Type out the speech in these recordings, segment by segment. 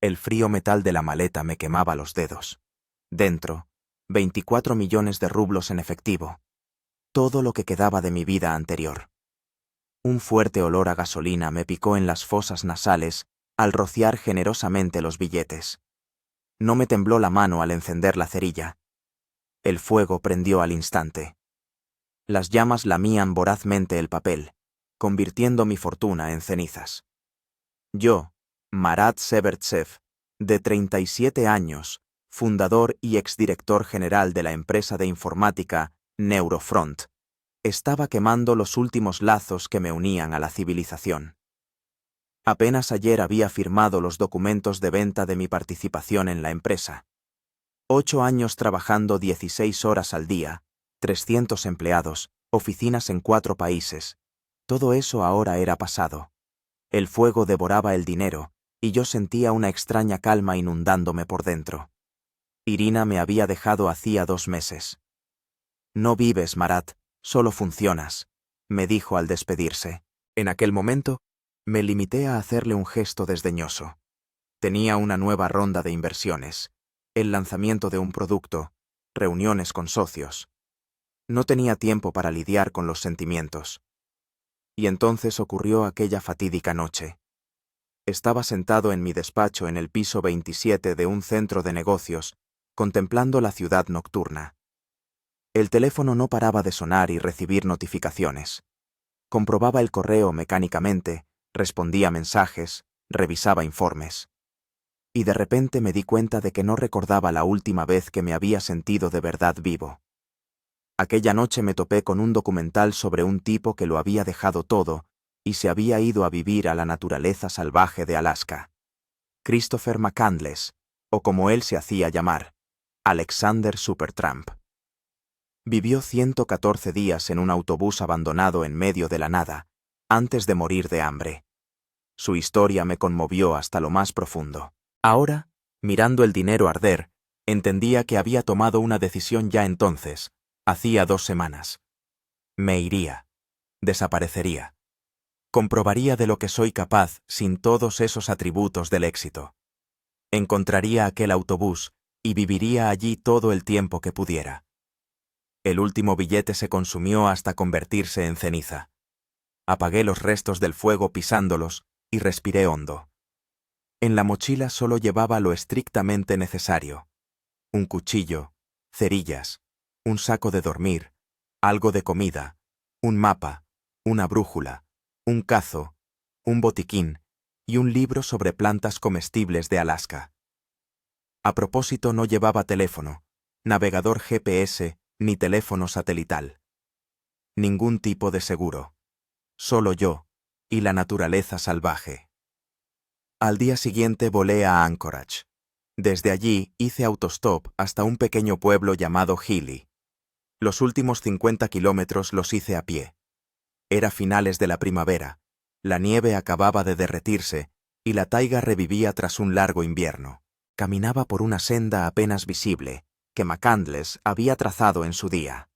El frío metal de la maleta me quemaba los dedos. Dentro, 24 millones de rublos en efectivo. Todo lo que quedaba de mi vida anterior. Un fuerte olor a gasolina me picó en las fosas nasales al rociar generosamente los billetes. No me tembló la mano al encender la cerilla. El fuego prendió al instante. Las llamas lamían vorazmente el papel, convirtiendo mi fortuna en cenizas. Yo, Marat Severtsev, de 37 años, fundador y exdirector general de la empresa de informática Neurofront, estaba quemando los últimos lazos que me unían a la civilización. Apenas ayer había firmado los documentos de venta de mi participación en la empresa. 8 años trabajando 16 horas al día, 300 empleados, oficinas en 4 países. Todo eso ahora era pasado. El fuego devoraba el dinero, y yo sentía una extraña calma inundándome por dentro. Irina me había dejado hacía 2 meses. No vives, Marat, solo funcionas, me dijo al despedirse. En aquel momento, me limité a hacerle un gesto desdeñoso. Tenía una nueva ronda de inversiones, el lanzamiento de un producto, reuniones con socios. No tenía tiempo para lidiar con los sentimientos. Y entonces ocurrió aquella fatídica noche. Estaba sentado en mi despacho en el piso 27 de un centro de negocios, contemplando la ciudad nocturna. El teléfono no paraba de sonar y recibir notificaciones. Comprobaba el correo mecánicamente, respondía mensajes, revisaba informes. Y de repente me di cuenta de que no recordaba la última vez que me había sentido de verdad vivo. Aquella noche me topé con un documental sobre un tipo que lo había dejado todo y se había ido a vivir a la naturaleza salvaje de Alaska. Christopher McCandless, o como él se hacía llamar, Alexander Supertramp. Vivió 114 días en un autobús abandonado en medio de la nada, antes de morir de hambre. Su historia me conmovió hasta lo más profundo. Ahora, mirando el dinero arder, entendía que había tomado una decisión ya entonces, hacía 2 semanas. Me iría. Desaparecería. Comprobaría de lo que soy capaz sin todos esos atributos del éxito. Encontraría aquel autobús y viviría allí todo el tiempo que pudiera. El último billete se consumió hasta convertirse en ceniza. Apagué los restos del fuego pisándolos y respiré hondo. En la mochila solo llevaba lo estrictamente necesario: un cuchillo, cerillas, un saco de dormir, algo de comida, un mapa, una brújula, un cazo, un botiquín y un libro sobre plantas comestibles de Alaska. A propósito, no llevaba teléfono, navegador GPS ni teléfono satelital. Ningún tipo de seguro. Solo yo y la naturaleza salvaje. Al día siguiente volé a Anchorage. Desde allí hice autostop hasta un pequeño pueblo llamado Healy. Los últimos 50 kilómetros los hice a pie. Era finales de la primavera, la nieve acababa de derretirse y la taiga revivía tras un largo invierno. Caminaba por una senda apenas visible que McCandless había trazado en su día.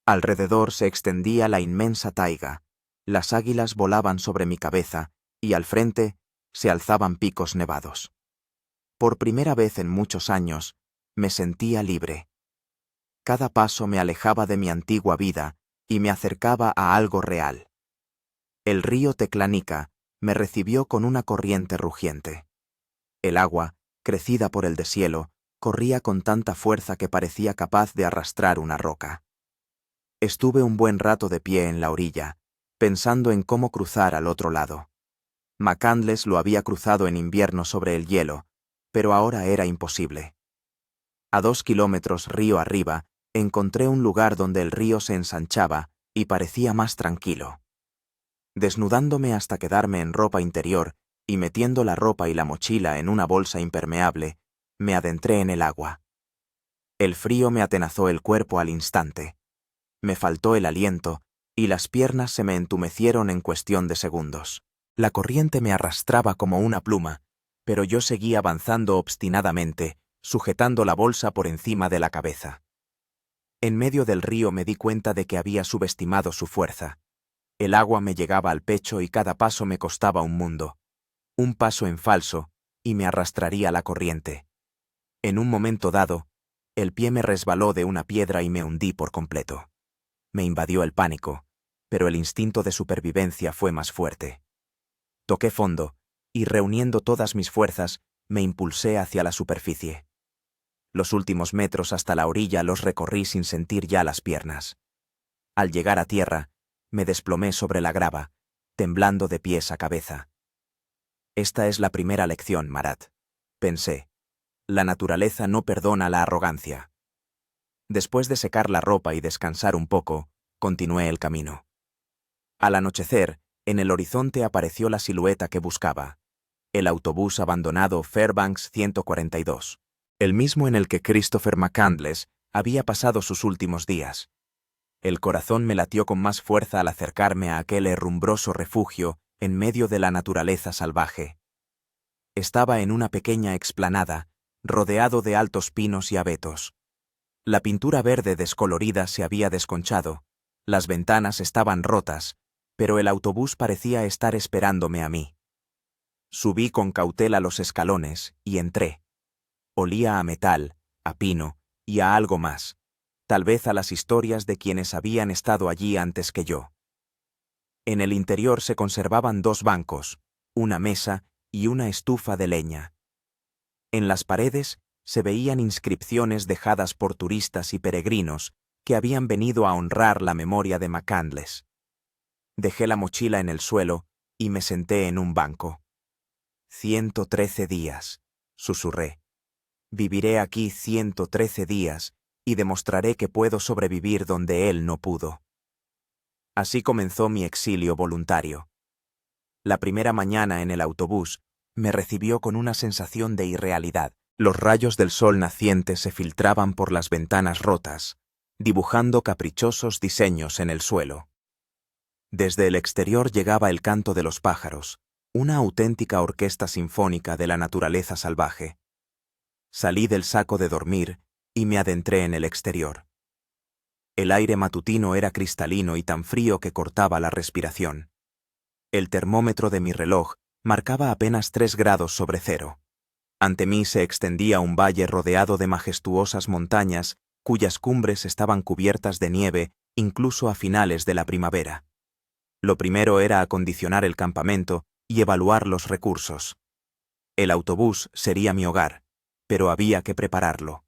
Alrededor se extendía la inmensa taiga, las águilas volaban sobre mi cabeza y al frente se alzaban picos nevados. Por primera vez en muchos años, me sentía libre. Cada paso me alejaba de mi antigua vida y me acercaba a algo real. El río Teclanica me recibió con una corriente rugiente. El agua, crecida por el deshielo, corría con tanta fuerza que parecía capaz de arrastrar una roca. Estuve un buen rato de pie en la orilla, pensando en cómo cruzar al otro lado. McCandless lo había cruzado en invierno sobre el hielo, pero ahora era imposible. A 2 kilómetros río arriba, encontré un lugar donde el río se ensanchaba y parecía más tranquilo. Desnudándome hasta quedarme en ropa interior y metiendo la ropa y la mochila en una bolsa impermeable, me adentré en el agua. El frío me atenazó el cuerpo al instante. Me faltó el aliento y las piernas se me entumecieron en cuestión de segundos. La corriente me arrastraba como una pluma, pero yo seguía avanzando obstinadamente, sujetando la bolsa por encima de la cabeza. En medio del río me di cuenta de que había subestimado su fuerza. El agua me llegaba al pecho y cada paso me costaba un mundo. Un paso en falso, y me arrastraría la corriente. En un momento dado, el pie me resbaló de una piedra y me hundí por completo. Me invadió el pánico, pero el instinto de supervivencia fue más fuerte. Toqué fondo, y reuniendo todas mis fuerzas, me impulsé hacia la superficie. Los últimos metros hasta la orilla los recorrí sin sentir ya las piernas. Al llegar a tierra, me desplomé sobre la grava, temblando de pies a cabeza. Esta es la primera lección, Marat, pensé. La naturaleza no perdona la arrogancia. Después de secar la ropa y descansar un poco, continué el camino. Al anochecer, en el horizonte apareció la silueta que buscaba. El autobús abandonado Fairbanks 142. El mismo en el que Christopher McCandless había pasado sus últimos días. El corazón me latió con más fuerza al acercarme a aquel herrumbroso refugio en medio de la naturaleza salvaje. Estaba en una pequeña explanada, rodeado de altos pinos y abetos. La pintura verde descolorida se había desconchado, las ventanas estaban rotas, pero el autobús parecía estar esperándome a mí. Subí con cautela los escalones y entré. Olía a metal, a pino y a algo más, tal vez a las historias de quienes habían estado allí antes que yo. En el interior se conservaban 2 bancos, una mesa y una estufa de leña. En las paredes se veían inscripciones dejadas por turistas y peregrinos que habían venido a honrar la memoria de McCandless. Dejé la mochila en el suelo y me senté en un banco. 113 días, susurré. Viviré aquí 113 días y demostraré que puedo sobrevivir donde él no pudo. Así comenzó mi exilio voluntario. La primera mañana en el autobús me recibió con una sensación de irrealidad. Los rayos del sol naciente se filtraban por las ventanas rotas, dibujando caprichosos diseños en el suelo. Desde el exterior llegaba el canto de los pájaros, una auténtica orquesta sinfónica de la naturaleza salvaje. Salí del saco de dormir y me adentré en el exterior. El aire matutino era cristalino y tan frío que cortaba la respiración. El termómetro de mi reloj marcaba apenas 3 grados sobre cero. Ante mí se extendía un valle rodeado de majestuosas montañas cuyas cumbres estaban cubiertas de nieve incluso a finales de la primavera. Lo primero era acondicionar el campamento y evaluar los recursos. El autobús sería mi hogar, pero había que prepararlo.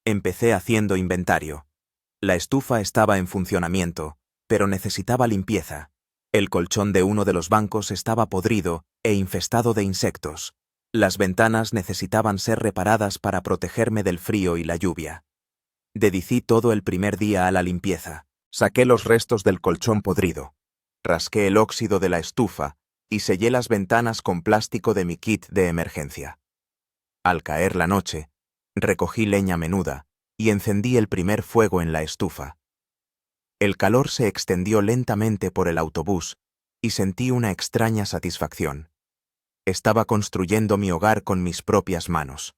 Empecé haciendo inventario. La estufa estaba en funcionamiento, pero necesitaba limpieza. El colchón de uno de los bancos estaba podrido e infestado de insectos. Las ventanas necesitaban ser reparadas para protegerme del frío y la lluvia. Dediqué todo el primer día a la limpieza. Saqué los restos del colchón podrido. Rasqué el óxido de la estufa y sellé las ventanas con plástico de mi kit de emergencia. Al caer la noche, recogí leña menuda y encendí el primer fuego en la estufa. El calor se extendió lentamente por el autobús y sentí una extraña satisfacción. Estaba construyendo mi hogar con mis propias manos.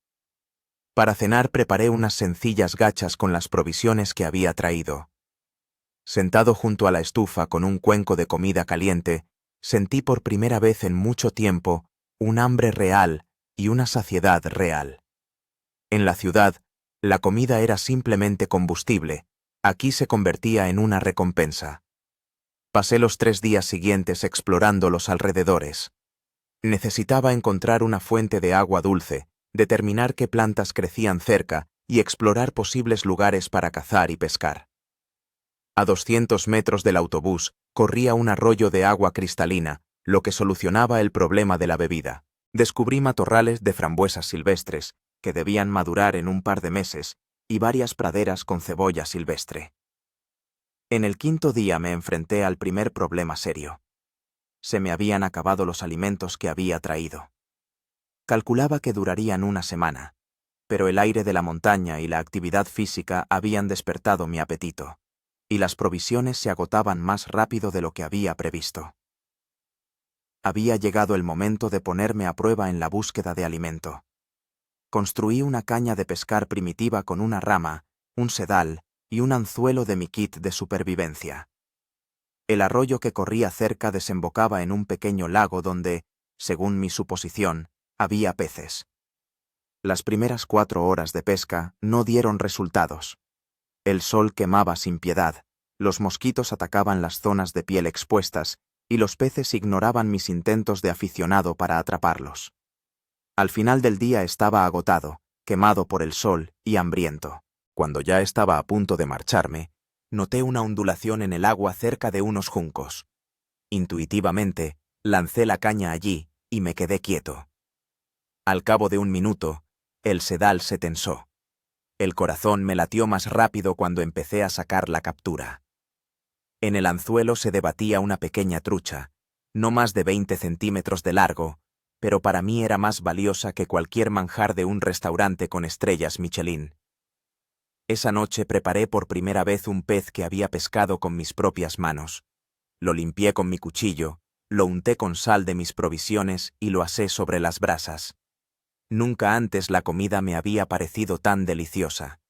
Para cenar preparé unas sencillas gachas con las provisiones que había traído. Sentado junto a la estufa con un cuenco de comida caliente, sentí por primera vez en mucho tiempo un hambre real y una saciedad real. En la ciudad, la comida era simplemente combustible, aquí se convertía en una recompensa. Pasé los 3 días siguientes explorando los alrededores. Necesitaba encontrar una fuente de agua dulce, determinar qué plantas crecían cerca y explorar posibles lugares para cazar y pescar. A 200 metros del autobús corría un arroyo de agua cristalina, lo que solucionaba el problema de la bebida. Descubrí matorrales de frambuesas silvestres, que debían madurar en un par de meses, y varias praderas con cebolla silvestre. En el 5.º día me enfrenté al primer problema serio. Se me habían acabado los alimentos que había traído. Calculaba que durarían una semana, pero el aire de la montaña y la actividad física habían despertado mi apetito, y las provisiones se agotaban más rápido de lo que había previsto. Había llegado el momento de ponerme a prueba en la búsqueda de alimento. Construí una caña de pescar primitiva con una rama, un sedal y un anzuelo de mi kit de supervivencia. El arroyo que corría cerca desembocaba en un pequeño lago donde, según mi suposición, había peces. Las primeras 4 horas de pesca no dieron resultados. El sol quemaba sin piedad, los mosquitos atacaban las zonas de piel expuestas y los peces ignoraban mis intentos de aficionado para atraparlos. Al final del día estaba agotado, quemado por el sol y hambriento. Cuando ya estaba a punto de marcharme, noté una ondulación en el agua cerca de unos juncos. Intuitivamente, lancé la caña allí y me quedé quieto. Al cabo de 1 minuto, el sedal se tensó. El corazón me latió más rápido cuando empecé a sacar la captura. En el anzuelo se debatía una pequeña trucha, no más de 20 centímetros de largo, pero para mí era más valiosa que cualquier manjar de un restaurante con estrellas Michelin. Esa noche preparé por primera vez un pez que había pescado con mis propias manos. Lo limpié con mi cuchillo, lo unté con sal de mis provisiones y lo asé sobre las brasas. Nunca antes la comida me había parecido tan deliciosa.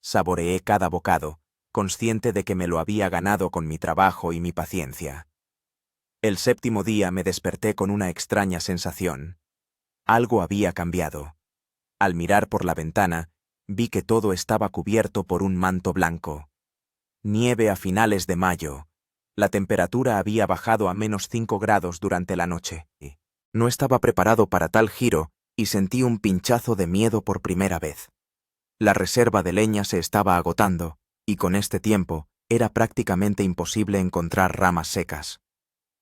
Saboreé cada bocado, consciente de que me lo había ganado con mi trabajo y mi paciencia. El 7.º día me desperté con una extraña sensación. Algo había cambiado. Al mirar por la ventana, vi que todo estaba cubierto por un manto blanco. Nieve a finales de mayo. La temperatura había bajado a -5 grados durante la noche. No estaba preparado para tal giro y sentí un pinchazo de miedo por primera vez. La reserva de leña se estaba agotando, y con este tiempo era prácticamente imposible encontrar ramas secas.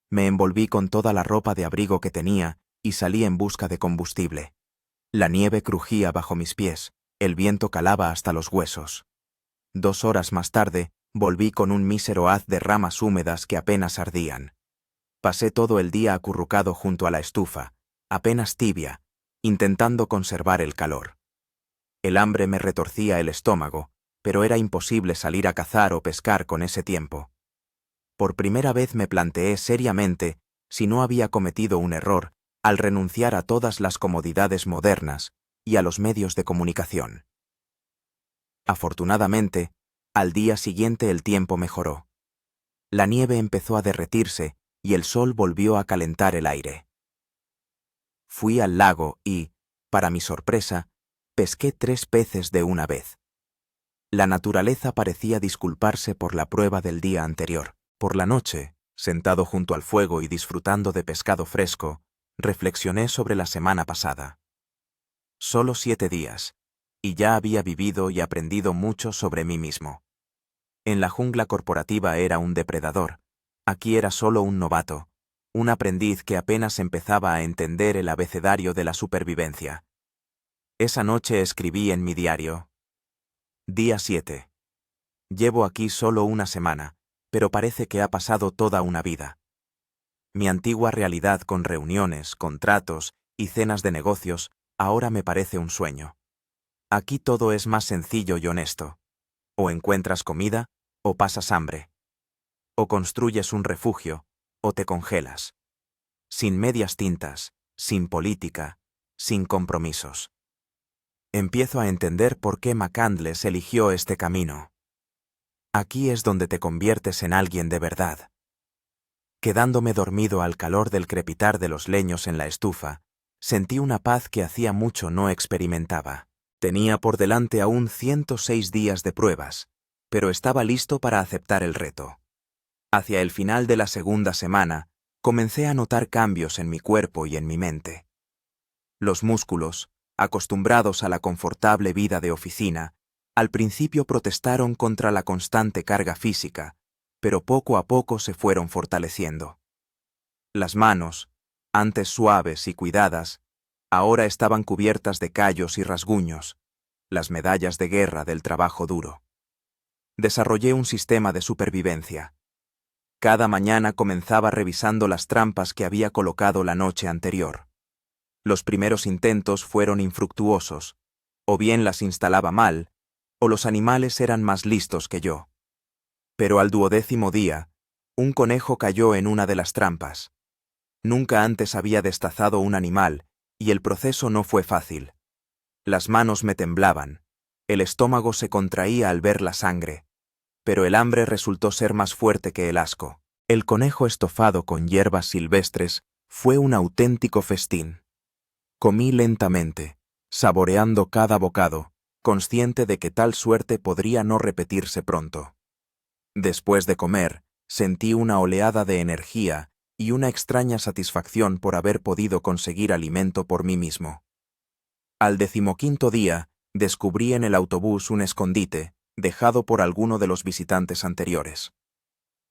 Me envolví con toda la ropa de abrigo que tenía y salí en busca de combustible. La nieve crujía bajo mis pies, el viento calaba hasta los huesos. 2 horas más tarde, volví con un mísero haz de ramas húmedas que apenas ardían. Pasé todo el día acurrucado junto a la estufa, apenas tibia, intentando conservar el calor. El hambre me retorcía el estómago, pero era imposible salir a cazar o pescar con ese tiempo. Por primera vez me planteé seriamente si no había cometido un error al renunciar a todas las comodidades modernas y a los medios de comunicación. Afortunadamente, al día siguiente el tiempo mejoró. La nieve empezó a derretirse y el sol volvió a calentar el aire. Fui al lago y, para mi sorpresa, pesqué 3 peces de una vez. La naturaleza parecía disculparse por la prueba del día anterior. Por la noche, sentado junto al fuego y disfrutando de pescado fresco, reflexioné sobre la semana pasada. Solo 7 días, y ya había vivido y aprendido mucho sobre mí mismo. En la jungla corporativa era un depredador, aquí era solo un novato, un aprendiz que apenas empezaba a entender el abecedario de la supervivencia. Esa noche escribí en mi diario. Día 7. Llevo aquí solo una semana, pero parece que ha pasado toda una vida. Mi antigua realidad con reuniones, contratos y cenas de negocios ahora me parece un sueño. Aquí todo es más sencillo y honesto. O encuentras comida, o pasas hambre. O construyes un refugio, o te congelas. Sin medias tintas, sin política, sin compromisos. Empiezo a entender por qué McCandless eligió este camino. Aquí es donde te conviertes en alguien de verdad. Quedándome dormido al calor del crepitar de los leños en la estufa, sentí una paz que hacía mucho no experimentaba. Tenía por delante aún 106 días de pruebas, pero estaba listo para aceptar el reto. Hacia el final de la segunda semana, comencé a notar cambios en mi cuerpo y en mi mente. Los músculos, acostumbrados a la confortable vida de oficina, al principio protestaron contra la constante carga física, pero poco a poco se fueron fortaleciendo. Las manos, antes suaves y cuidadas, ahora estaban cubiertas de callos y rasguños, las medallas de guerra del trabajo duro. Desarrollé un sistema de supervivencia. Cada mañana comenzaba revisando las trampas que había colocado la noche anterior. Los primeros intentos fueron infructuosos, o bien las instalaba mal, o los animales eran más listos que yo. Pero al 12.º día, un conejo cayó en una de las trampas. Nunca antes había destazado un animal, y el proceso no fue fácil. Las manos me temblaban, el estómago se contraía al ver la sangre, pero el hambre resultó ser más fuerte que el asco. El conejo estofado con hierbas silvestres fue un auténtico festín. Comí lentamente, saboreando cada bocado, consciente de que tal suerte podría no repetirse pronto. Después de comer, sentí una oleada de energía y una extraña satisfacción por haber podido conseguir alimento por mí mismo. Al 15º día, descubrí en el autobús un escondite, dejado por alguno de los visitantes anteriores.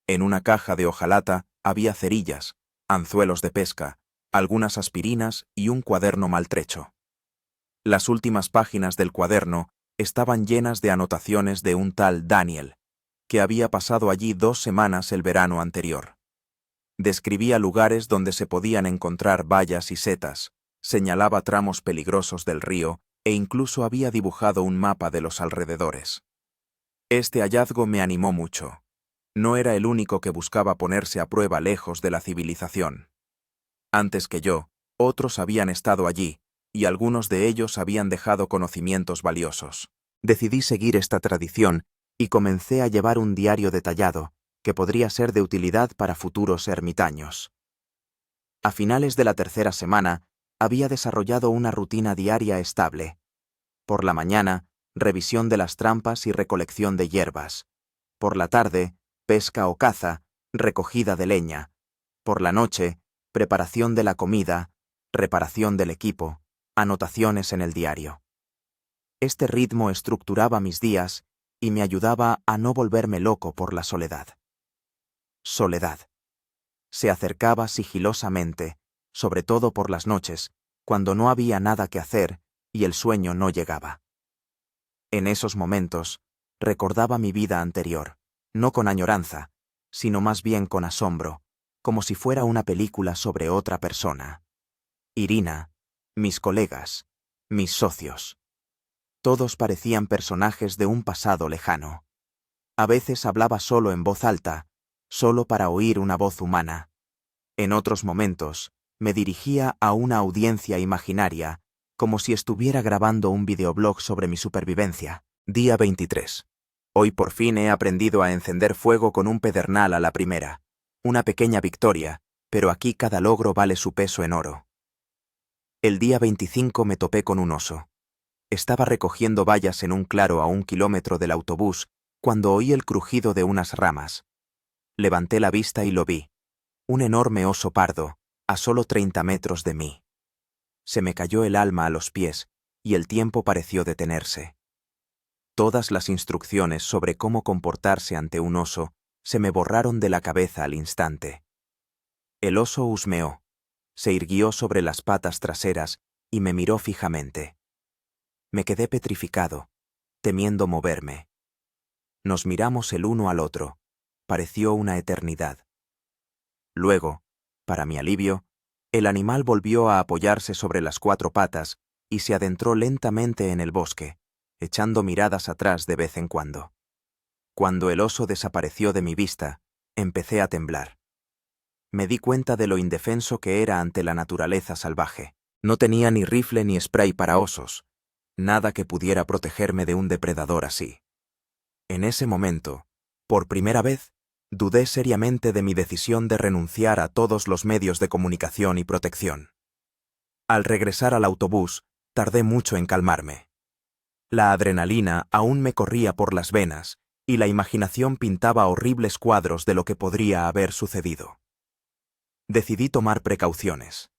En una caja de hojalata había cerillas, anzuelos de pesca, algunas aspirinas y un cuaderno maltrecho. Las últimas páginas del cuaderno estaban llenas de anotaciones de un tal Daniel, que había pasado allí 2 semanas el verano anterior. Describía lugares donde se podían encontrar bayas y setas, señalaba tramos peligrosos del río e incluso había dibujado un mapa de los alrededores. Este hallazgo me animó mucho. No era el único que buscaba ponerse a prueba lejos de la civilización. Antes que yo, otros habían estado allí, y algunos de ellos habían dejado conocimientos valiosos. Decidí seguir esta tradición y comencé a llevar un diario detallado, que podría ser de utilidad para futuros ermitaños. A finales de la 3ª semana, había desarrollado una rutina diaria estable. Por la mañana, revisión de las trampas y recolección de hierbas. Por la tarde, pesca o caza, recogida de leña. Por la noche, preparación de la comida, reparación del equipo, anotaciones en el diario. Este ritmo estructuraba mis días y me ayudaba a no volverme loco por la soledad. Soledad. Se acercaba sigilosamente, sobre todo por las noches, cuando no había nada que hacer y el sueño no llegaba. En esos momentos, recordaba mi vida anterior, no con añoranza, sino más bien con asombro, como si fuera una película sobre otra persona. Irina, mis colegas, mis socios. Todos parecían personajes de un pasado lejano. A veces hablaba solo en voz alta, solo para oír una voz humana. En otros momentos, me dirigía a una audiencia imaginaria, como si estuviera grabando un videoblog sobre mi supervivencia. Día 23. Hoy por fin he aprendido a encender fuego con un pedernal a la primera. Una pequeña victoria, pero aquí cada logro vale su peso en oro. El día 25 me topé con un oso. Estaba recogiendo bayas en un claro a 1 kilómetro del autobús cuando oí el crujido de unas ramas. Levanté la vista y lo vi. Un enorme oso pardo, a solo 30 metros de mí. Se me cayó el alma a los pies y el tiempo pareció detenerse. Todas las instrucciones sobre cómo comportarse ante un oso se me borraron de la cabeza al instante. El oso husmeó, se irguió sobre las patas traseras y me miró fijamente. Me quedé petrificado, temiendo moverme. Nos miramos el uno al otro. Pareció una eternidad. Luego, para mi alivio, el animal volvió a apoyarse sobre las 4 patas y se adentró lentamente en el bosque, echando miradas atrás de vez en cuando. Cuando el oso desapareció de mi vista, empecé a temblar. Me di cuenta de lo indefenso que era ante la naturaleza salvaje. No tenía ni rifle ni spray para osos, nada que pudiera protegerme de un depredador así. En ese momento, por primera vez, dudé seriamente de mi decisión de renunciar a todos los medios de comunicación y protección. Al regresar al autobús, tardé mucho en calmarme. La adrenalina aún me corría por las venas y la imaginación pintaba horribles cuadros de lo que podría haber sucedido. Decidí tomar precauciones.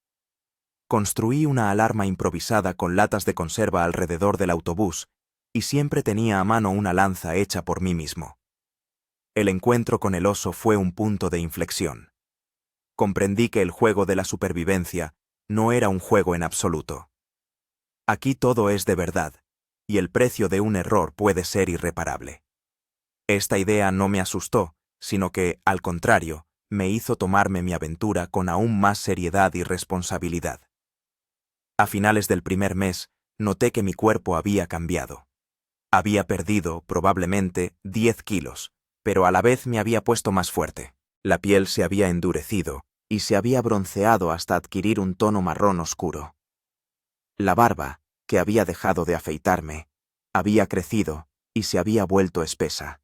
Construí una alarma improvisada con latas de conserva alrededor del autobús y siempre tenía a mano una lanza hecha por mí mismo. El encuentro con el oso fue un punto de inflexión. Comprendí que el juego de la supervivencia no era un juego en absoluto. Aquí todo es de verdad, y el precio de un error puede ser irreparable. Esta idea no me asustó, sino que, al contrario, me hizo tomarme mi aventura con aún más seriedad y responsabilidad. A finales del primer mes, noté que mi cuerpo había cambiado. Había perdido, probablemente, 10 kilos, pero a la vez me había puesto más fuerte. La piel se había endurecido y se había bronceado hasta adquirir un tono marrón oscuro. La barba, que había dejado de afeitarme, había crecido y se había vuelto espesa.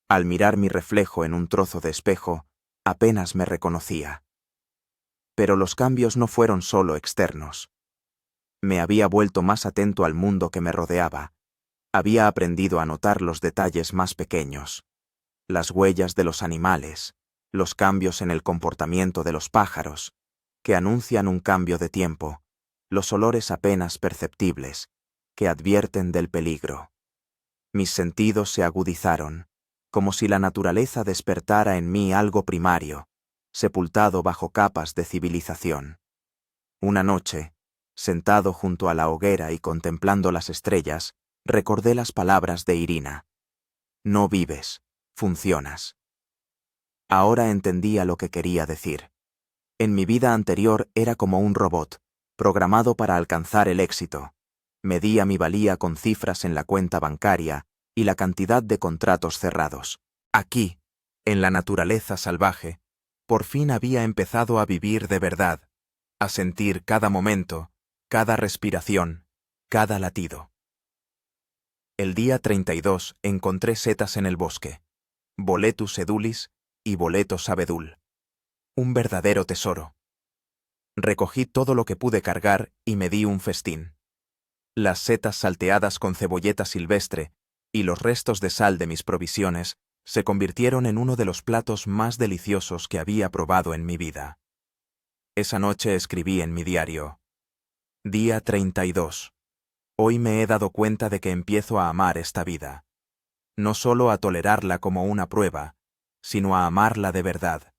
Al mirar mi reflejo en un trozo de espejo, apenas me reconocía. Pero los cambios no fueron solo externos. Me había vuelto más atento al mundo que me rodeaba. Había aprendido a notar los detalles más pequeños. Las huellas de los animales, los cambios en el comportamiento de los pájaros, que anuncian un cambio de tiempo, los olores apenas perceptibles, que advierten del peligro. Mis sentidos se agudizaron, como si la naturaleza despertara en mí algo primario, sepultado bajo capas de civilización. Una noche, sentado junto a la hoguera y contemplando las estrellas, recordé las palabras de Irina. No vives, funcionas. Ahora entendía lo que quería decir. En mi vida anterior era como un robot, programado para alcanzar el éxito. Medía mi valía con cifras en la cuenta bancaria y la cantidad de contratos cerrados. Aquí, en la naturaleza salvaje, por fin había empezado a vivir de verdad, a sentir cada momento, cada respiración, cada latido. El día 32 encontré setas en el bosque, Boletus edulis y Boletus abedul. Un verdadero tesoro. Recogí todo lo que pude cargar y me di un festín. Las setas salteadas con cebolleta silvestre y los restos de sal de mis provisiones se convirtieron en uno de los platos más deliciosos que había probado en mi vida. Esa noche escribí en mi diario: Día 32. Hoy me he dado cuenta de que empiezo a amar esta vida. No solo a tolerarla como una prueba, sino a amarla de verdad.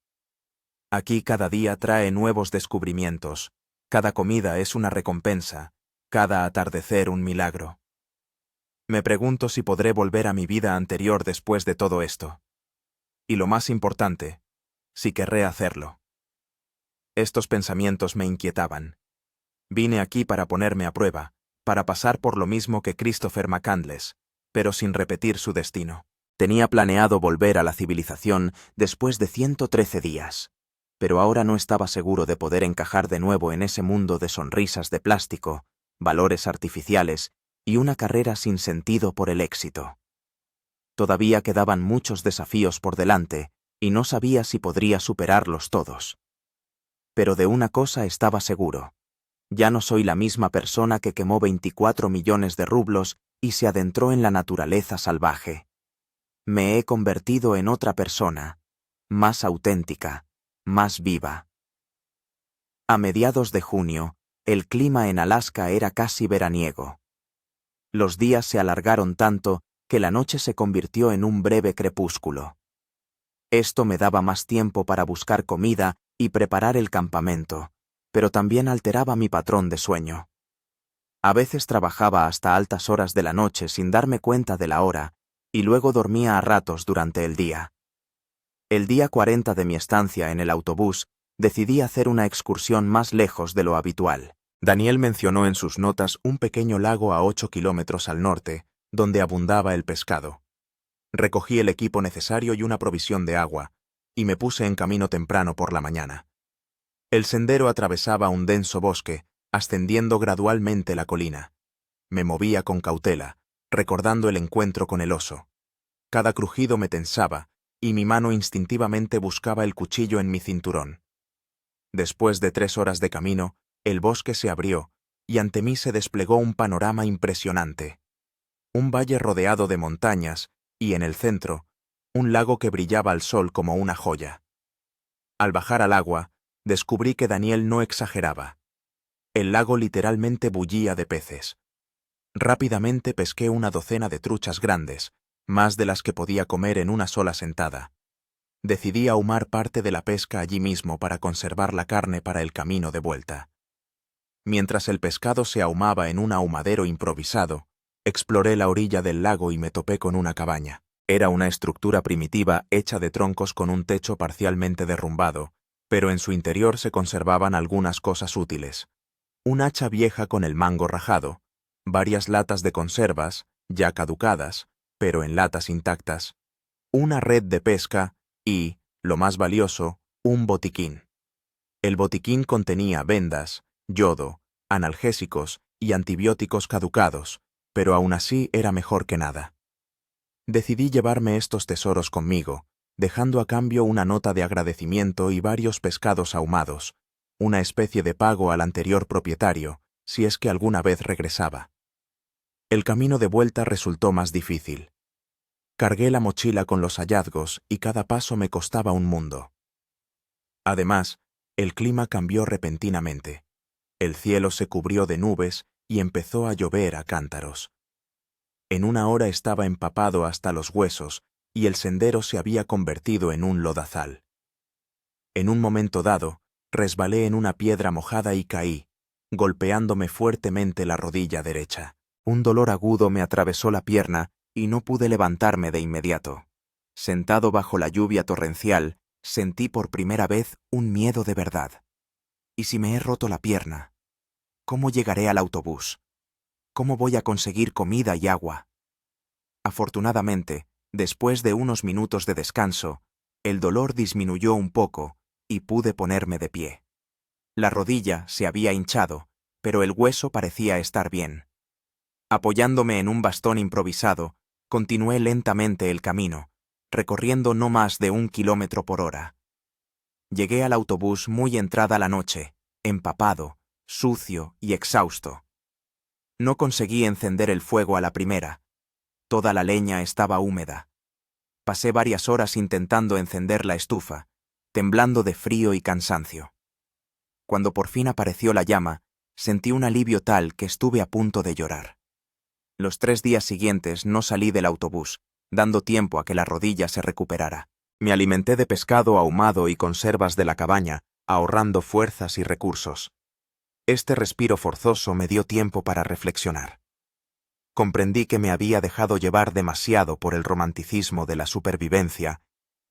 Aquí cada día trae nuevos descubrimientos, cada comida es una recompensa, cada atardecer un milagro. Me pregunto si podré volver a mi vida anterior después de todo esto. Y lo más importante, si querré hacerlo. Estos pensamientos me inquietaban. Vine aquí para ponerme a prueba, para pasar por lo mismo que Christopher McCandless, pero sin repetir su destino. Tenía planeado volver a la civilización después de 113 días, pero ahora no estaba seguro de poder encajar de nuevo en ese mundo de sonrisas de plástico, valores artificiales y una carrera sin sentido por el éxito. Todavía quedaban muchos desafíos por delante y no sabía si podría superarlos todos. Pero de una cosa estaba seguro. Ya no soy la misma persona que quemó 24 millones de rublos y se adentró en la naturaleza salvaje. Me he convertido en otra persona, más auténtica, más viva. A mediados de junio, el clima en Alaska era casi veraniego. Los días se alargaron tanto que la noche se convirtió en un breve crepúsculo. Esto me daba más tiempo para buscar comida y preparar el campamento, pero también alteraba mi patrón de sueño. A veces trabajaba hasta altas horas de la noche sin darme cuenta de la hora, y luego dormía a ratos durante el día. El día 40 de mi estancia en el autobús, decidí hacer una excursión más lejos de lo habitual. Daniel mencionó en sus notas un pequeño lago a 8 kilómetros al norte, donde abundaba el pescado. Recogí el equipo necesario y una provisión de agua, y me puse en camino temprano por la mañana. El sendero atravesaba un denso bosque, ascendiendo gradualmente la colina. Me movía con cautela, recordando el encuentro con el oso. Cada crujido me tensaba, y mi mano instintivamente buscaba el cuchillo en mi cinturón. Después de 3 horas de camino, el bosque se abrió, y ante mí se desplegó un panorama impresionante. Un valle rodeado de montañas, y en el centro, un lago que brillaba al sol como una joya. Al bajar al agua, descubrí que Daniel no exageraba. El lago literalmente bullía de peces. Rápidamente pesqué una docena de truchas grandes, más de las que podía comer en una sola sentada. Decidí ahumar parte de la pesca allí mismo para conservar la carne para el camino de vuelta. Mientras el pescado se ahumaba en un ahumadero improvisado, exploré la orilla del lago y me topé con una cabaña. Era una estructura primitiva hecha de troncos con un techo parcialmente derrumbado, pero en su interior se conservaban algunas cosas útiles. Un hacha vieja con el mango rajado, varias latas de conservas, ya caducadas, pero en latas intactas, una red de pesca y, lo más valioso, un botiquín. El botiquín contenía vendas, yodo, analgésicos y antibióticos caducados, pero aún así era mejor que nada. Decidí llevarme estos tesoros conmigo, dejando a cambio una nota de agradecimiento y varios pescados ahumados, una especie de pago al anterior propietario, si es que alguna vez regresaba. El camino de vuelta resultó más difícil. Cargué la mochila con los hallazgos y cada paso me costaba un mundo. Además, el clima cambió repentinamente. El cielo se cubrió de nubes y empezó a llover a cántaros. En una hora estaba empapado hasta los huesos y el sendero se había convertido en un lodazal. En un momento dado, resbalé en una piedra mojada y caí, golpeándome fuertemente la rodilla derecha. Un dolor agudo me atravesó la pierna y no pude levantarme de inmediato. Sentado bajo la lluvia torrencial, sentí por primera vez un miedo de verdad. ¿Y si me he roto la pierna? ¿Cómo llegaré al autobús? ¿Cómo voy a conseguir comida y agua? Afortunadamente, después de unos minutos de descanso, el dolor disminuyó un poco y pude ponerme de pie. La rodilla se había hinchado, pero el hueso parecía estar bien. Apoyándome en un bastón improvisado, continué lentamente el camino, recorriendo no más de 1 kilómetro por hora. Llegué al autobús muy entrada la noche, empapado, sucio y exhausto. No conseguí encender el fuego a la primera. Toda la leña estaba húmeda. Pasé varias horas intentando encender la estufa, temblando de frío y cansancio. Cuando por fin apareció la llama, sentí un alivio tal que estuve a punto de llorar. Los 3 días siguientes no salí del autobús, dando tiempo a que la rodilla se recuperara. Me alimenté de pescado ahumado y conservas de la cabaña, ahorrando fuerzas y recursos. Este respiro forzoso me dio tiempo para reflexionar. Comprendí que me había dejado llevar demasiado por el romanticismo de la supervivencia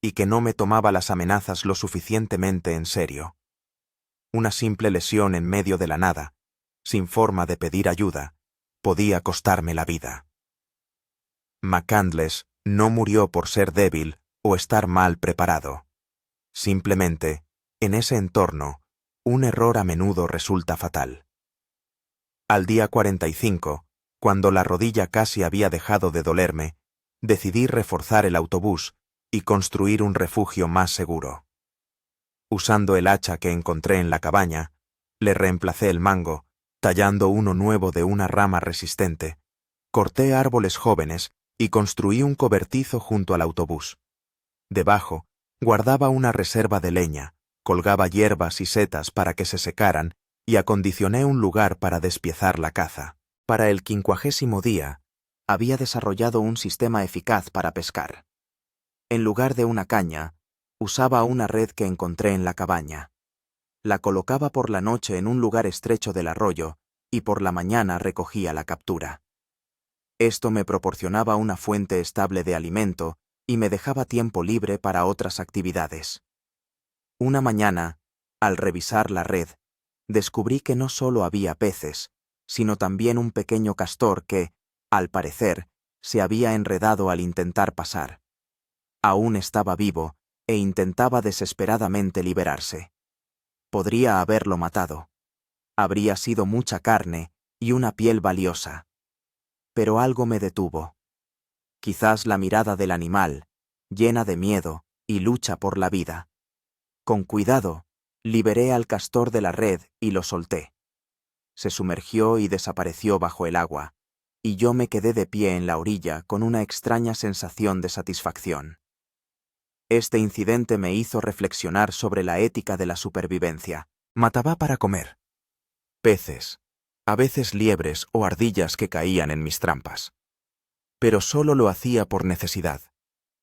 y que no me tomaba las amenazas lo suficientemente en serio. Una simple lesión en medio de la nada, sin forma de pedir ayuda, podía costarme la vida. McCandless no murió por ser débil o estar mal preparado. Simplemente, en ese entorno, un error a menudo resulta fatal. Al día 45, cuando la rodilla casi había dejado de dolerme, decidí reforzar el autobús y construir un refugio más seguro. Usando el hacha que encontré en la cabaña, le reemplacé el mango, tallando uno nuevo de una rama resistente, corté árboles jóvenes y construí un cobertizo junto al autobús. Debajo, guardaba una reserva de leña, colgaba hierbas y setas para que se secaran y acondicioné un lugar para despiezar la caza. Para el 50º día, había desarrollado un sistema eficaz para pescar. En lugar de una caña, usaba una red que encontré en la cabaña. La colocaba por la noche en un lugar estrecho del arroyo y por la mañana recogía la captura. Esto me proporcionaba una fuente estable de alimento y me dejaba tiempo libre para otras actividades. Una mañana, al revisar la red, descubrí que no solo había peces, sino también un pequeño castor que, al parecer, se había enredado al intentar pasar. Aún estaba vivo e intentaba desesperadamente liberarse. Podría haberlo matado. Habría sido mucha carne y una piel valiosa. Pero algo me detuvo. Quizás la mirada del animal, llena de miedo y lucha por la vida. Con cuidado, liberé al castor de la red y lo solté. Se sumergió y desapareció bajo el agua, y yo me quedé de pie en la orilla con una extraña sensación de satisfacción. Este incidente me hizo reflexionar sobre la ética de la supervivencia. Mataba para comer. Peces, a veces liebres o ardillas que caían en mis trampas. Pero solo lo hacía por necesidad,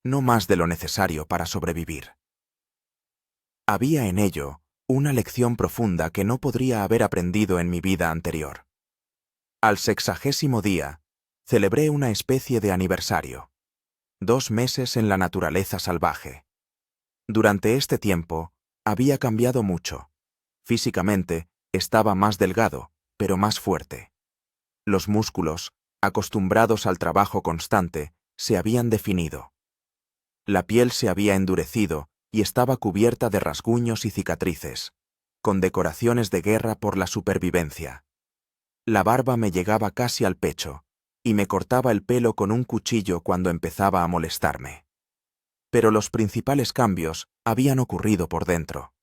no más de lo necesario para sobrevivir. Había en ello una lección profunda que no podría haber aprendido en mi vida anterior. Al 60º día, celebré una especie de aniversario. 2 meses en la naturaleza salvaje. Durante este tiempo, había cambiado mucho. Físicamente, estaba más delgado, pero más fuerte. Los músculos, acostumbrados al trabajo constante, se habían definido. La piel se había endurecido y estaba cubierta de rasguños y cicatrices, con decoraciones de guerra por la supervivencia. La barba me llegaba casi al pecho, y me cortaba el pelo con un cuchillo cuando empezaba a molestarme. Pero los principales cambios habían ocurrido por dentro.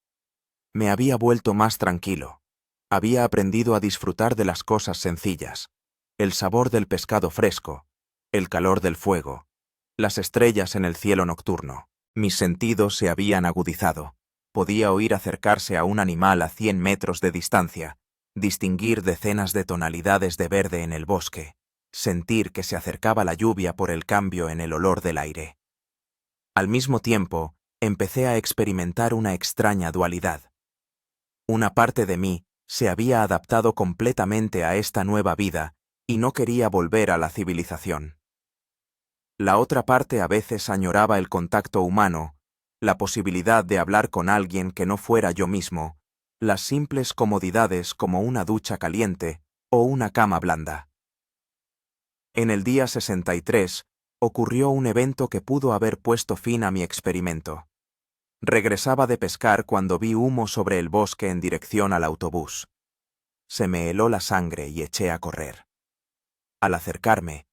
Me había vuelto más tranquilo. Había aprendido a disfrutar de las cosas sencillas, el sabor del pescado fresco, el calor del fuego, las estrellas en el cielo nocturno. Mis sentidos se habían agudizado. Podía oír acercarse a un animal a 100 metros de distancia, distinguir decenas de tonalidades de verde en el bosque, sentir que se acercaba la lluvia por el cambio en el olor del aire. Al mismo tiempo, empecé a experimentar una extraña dualidad. Una parte de mí se había adaptado completamente a esta nueva vida y no quería volver a la civilización. La otra parte a veces añoraba el contacto humano, la posibilidad de hablar con alguien que no fuera yo mismo, las simples comodidades como una ducha caliente o una cama blanda. En el día 63 ocurrió un evento que pudo haber puesto fin a mi experimento. Regresaba de pescar cuando vi humo sobre el bosque en dirección al autobús. Se me heló la sangre y eché a correr. Al acercarme,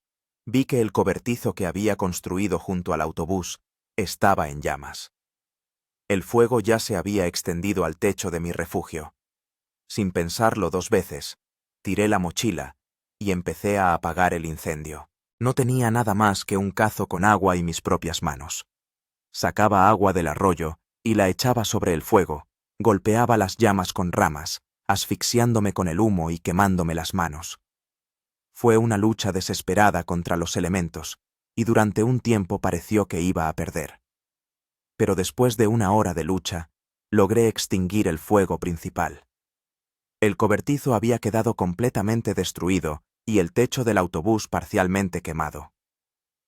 vi que el cobertizo que había construido junto al autobús estaba en llamas. El fuego ya se había extendido al techo de mi refugio. Sin pensarlo 2 veces, tiré la mochila y empecé a apagar el incendio. No tenía nada más que un cazo con agua y mis propias manos. Sacaba agua del arroyo y la echaba sobre el fuego, golpeaba las llamas con ramas, asfixiándome con el humo y quemándome las manos. Fue una lucha desesperada contra los elementos, y durante un tiempo pareció que iba a perder. Pero después de 1 hora de lucha, logré extinguir el fuego principal. El cobertizo había quedado completamente destruido y el techo del autobús parcialmente quemado.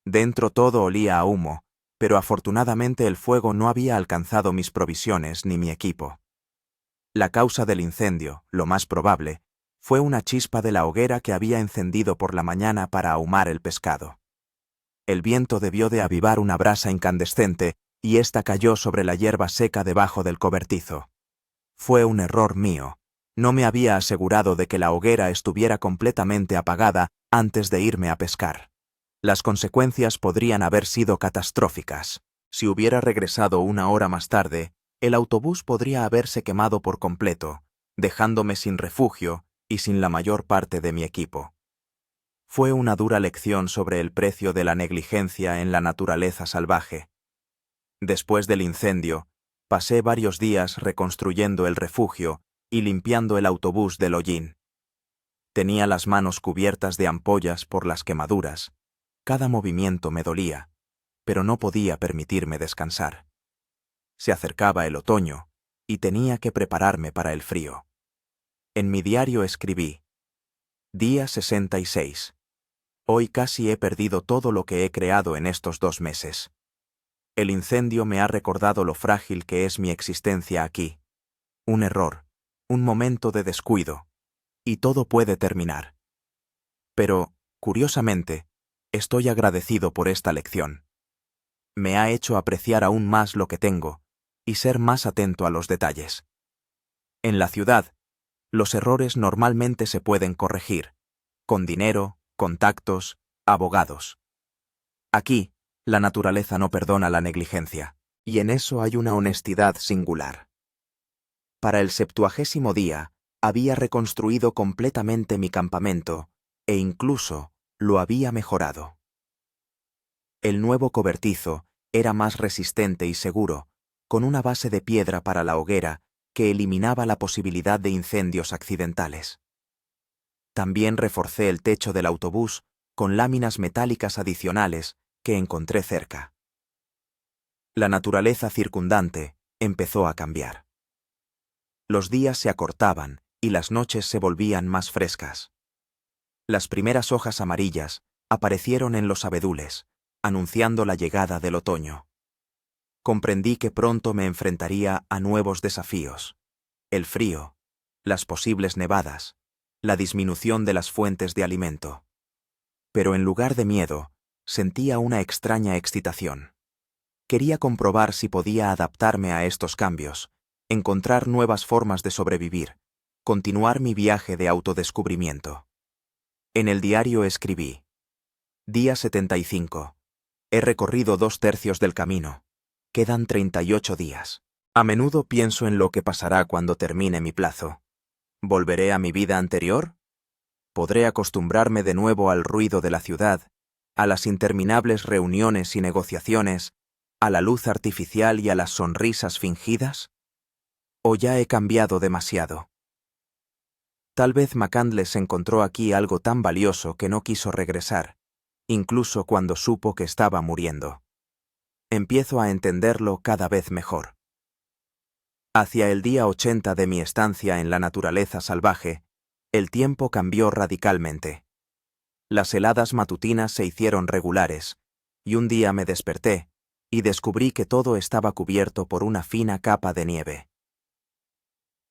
Dentro todo olía a humo, pero afortunadamente el fuego no había alcanzado mis provisiones ni mi equipo. La causa del incendio, lo más probable, fue una chispa de la hoguera que había encendido por la mañana para ahumar el pescado. El viento debió de avivar una brasa incandescente y ésta cayó sobre la hierba seca debajo del cobertizo. Fue un error mío. No me había asegurado de que la hoguera estuviera completamente apagada antes de irme a pescar. Las consecuencias podrían haber sido catastróficas. Si hubiera regresado 1 hora más tarde, el autobús podría haberse quemado por completo, dejándome sin refugio y sin la mayor parte de mi equipo. Fue una dura lección sobre el precio de la negligencia en la naturaleza salvaje. Después del incendio, pasé varios días reconstruyendo el refugio y limpiando el autobús del hollín. Tenía las manos cubiertas de ampollas por las quemaduras. Cada movimiento me dolía, pero no podía permitirme descansar. Se acercaba el otoño y tenía que prepararme para el frío. En mi diario escribí: Día 66. Hoy casi he perdido todo lo que he creado en estos 2 meses. El incendio me ha recordado lo frágil que es mi existencia aquí. Un error, un momento de descuido, y todo puede terminar. Pero, curiosamente, estoy agradecido por esta lección. Me ha hecho apreciar aún más lo que tengo y ser más atento a los detalles. En la ciudad, los errores normalmente se pueden corregir, con dinero, contactos, abogados. Aquí, la naturaleza no perdona la negligencia, y en eso hay una honestidad singular. Para el 70º día, había reconstruido completamente mi campamento, e incluso lo había mejorado. El nuevo cobertizo era más resistente y seguro, con una base de piedra para la hoguera que eliminaba la posibilidad de incendios accidentales. También reforcé el techo del autobús con láminas metálicas adicionales que encontré cerca. La naturaleza circundante empezó a cambiar. Los días se acortaban y las noches se volvían más frescas. Las primeras hojas amarillas aparecieron en los abedules, anunciando la llegada del otoño. Comprendí que pronto me enfrentaría a nuevos desafíos: el frío, las posibles nevadas, la disminución de las fuentes de alimento. Pero en lugar de miedo, sentía una extraña excitación. Quería comprobar si podía adaptarme a estos cambios, encontrar nuevas formas de sobrevivir, continuar mi viaje de autodescubrimiento. En el diario escribí: Día 75. He recorrido 2/3 del camino. Quedan 38 días. A menudo pienso en lo que pasará cuando termine mi plazo. ¿Volveré a mi vida anterior? ¿Podré acostumbrarme de nuevo al ruido de la ciudad, a las interminables reuniones y negociaciones, a la luz artificial y a las sonrisas fingidas? ¿O ya he cambiado demasiado? Tal vez McCandless encontró aquí algo tan valioso que no quiso regresar, incluso cuando supo que estaba muriendo. Empiezo a entenderlo cada vez mejor. Hacia el día 80 de mi estancia en la naturaleza salvaje, el tiempo cambió radicalmente. Las heladas matutinas se hicieron regulares, y un día me desperté y descubrí que todo estaba cubierto por una fina capa de nieve.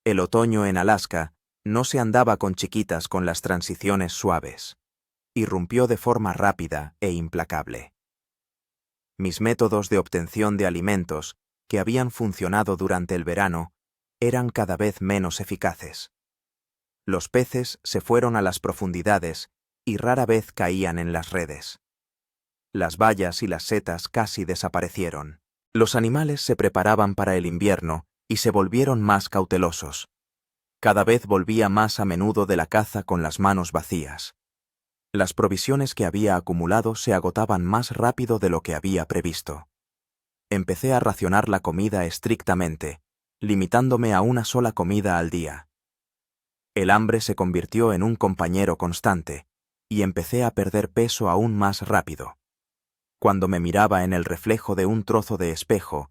El otoño en Alaska no se andaba con chiquitas con las transiciones suaves. Irrumpió de forma rápida e implacable. Mis métodos de obtención de alimentos, que habían funcionado durante el verano, eran cada vez menos eficaces. Los peces se fueron a las profundidades y rara vez caían en las redes. Las bayas y las setas casi desaparecieron. Los animales se preparaban para el invierno y se volvieron más cautelosos. Cada vez volvía más a menudo de la caza con las manos vacías. Las provisiones que había acumulado se agotaban más rápido de lo que había previsto. Empecé a racionar la comida estrictamente, limitándome a una sola comida al día. El hambre se convirtió en un compañero constante, y empecé a perder peso aún más rápido. Cuando me miraba en el reflejo de un trozo de espejo,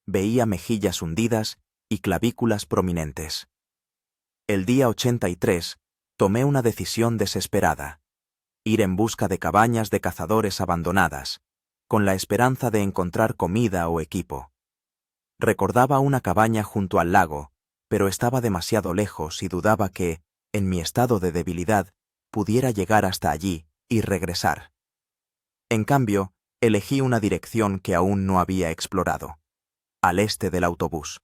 veía mejillas hundidas y clavículas prominentes. El día 83, tomé una decisión desesperada: ir en busca de cabañas de cazadores abandonadas, con la esperanza de encontrar comida o equipo. Recordaba una cabaña junto al lago, pero estaba demasiado lejos y dudaba que, en mi estado de debilidad, pudiera llegar hasta allí y regresar. En cambio, elegí una dirección que aún no había explorado: al este del autobús.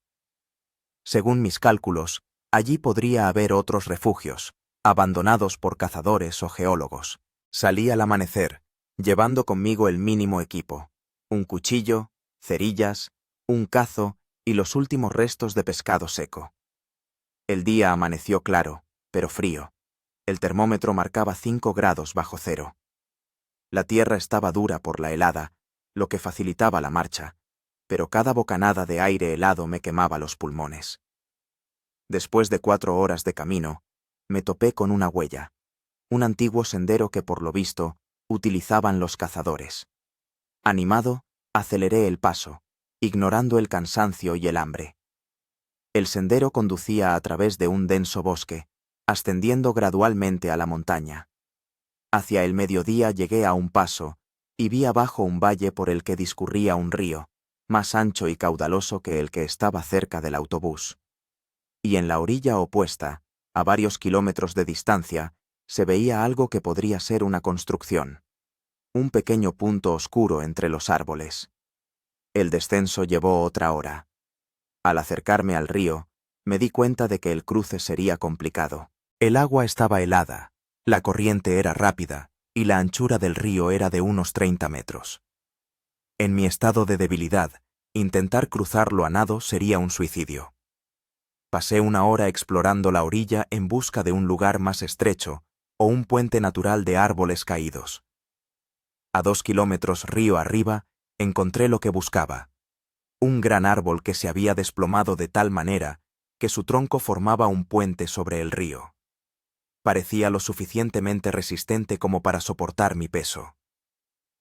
Según mis cálculos, allí podría haber otros refugios, abandonados por cazadores o geólogos. Salí al amanecer, llevando conmigo el mínimo equipo: un cuchillo, cerillas, un cazo y los últimos restos de pescado seco. El día amaneció claro, pero frío. El termómetro marcaba 5 grados bajo cero. La tierra estaba dura por la helada, lo que facilitaba la marcha, pero cada bocanada de aire helado me quemaba los pulmones. Después de 4 horas de camino, me topé con una huella, un antiguo sendero que por lo visto utilizaban los cazadores. Animado, aceleré el paso, ignorando el cansancio y el hambre. El sendero conducía a través de un denso bosque, ascendiendo gradualmente a la montaña. Hacia el mediodía llegué a un paso y vi abajo un valle por el que discurría un río, más ancho y caudaloso que el que estaba cerca del autobús. Y en la orilla opuesta, a varios kilómetros de distancia, se veía algo que podría ser una construcción. Un pequeño punto oscuro entre los árboles. El descenso llevó otra hora. Al acercarme al río, me di cuenta de que el cruce sería complicado. El agua estaba helada, la corriente era rápida y la anchura del río era de unos 30 metros. En mi estado de debilidad, intentar cruzarlo a nado sería un suicidio. Pasé una hora explorando la orilla en busca de un lugar más estrecho o un puente natural de árboles caídos. A 2 kilómetros río arriba, encontré lo que buscaba: un gran árbol que se había desplomado de tal manera que su tronco formaba un puente sobre el río. Parecía lo suficientemente resistente como para soportar mi peso.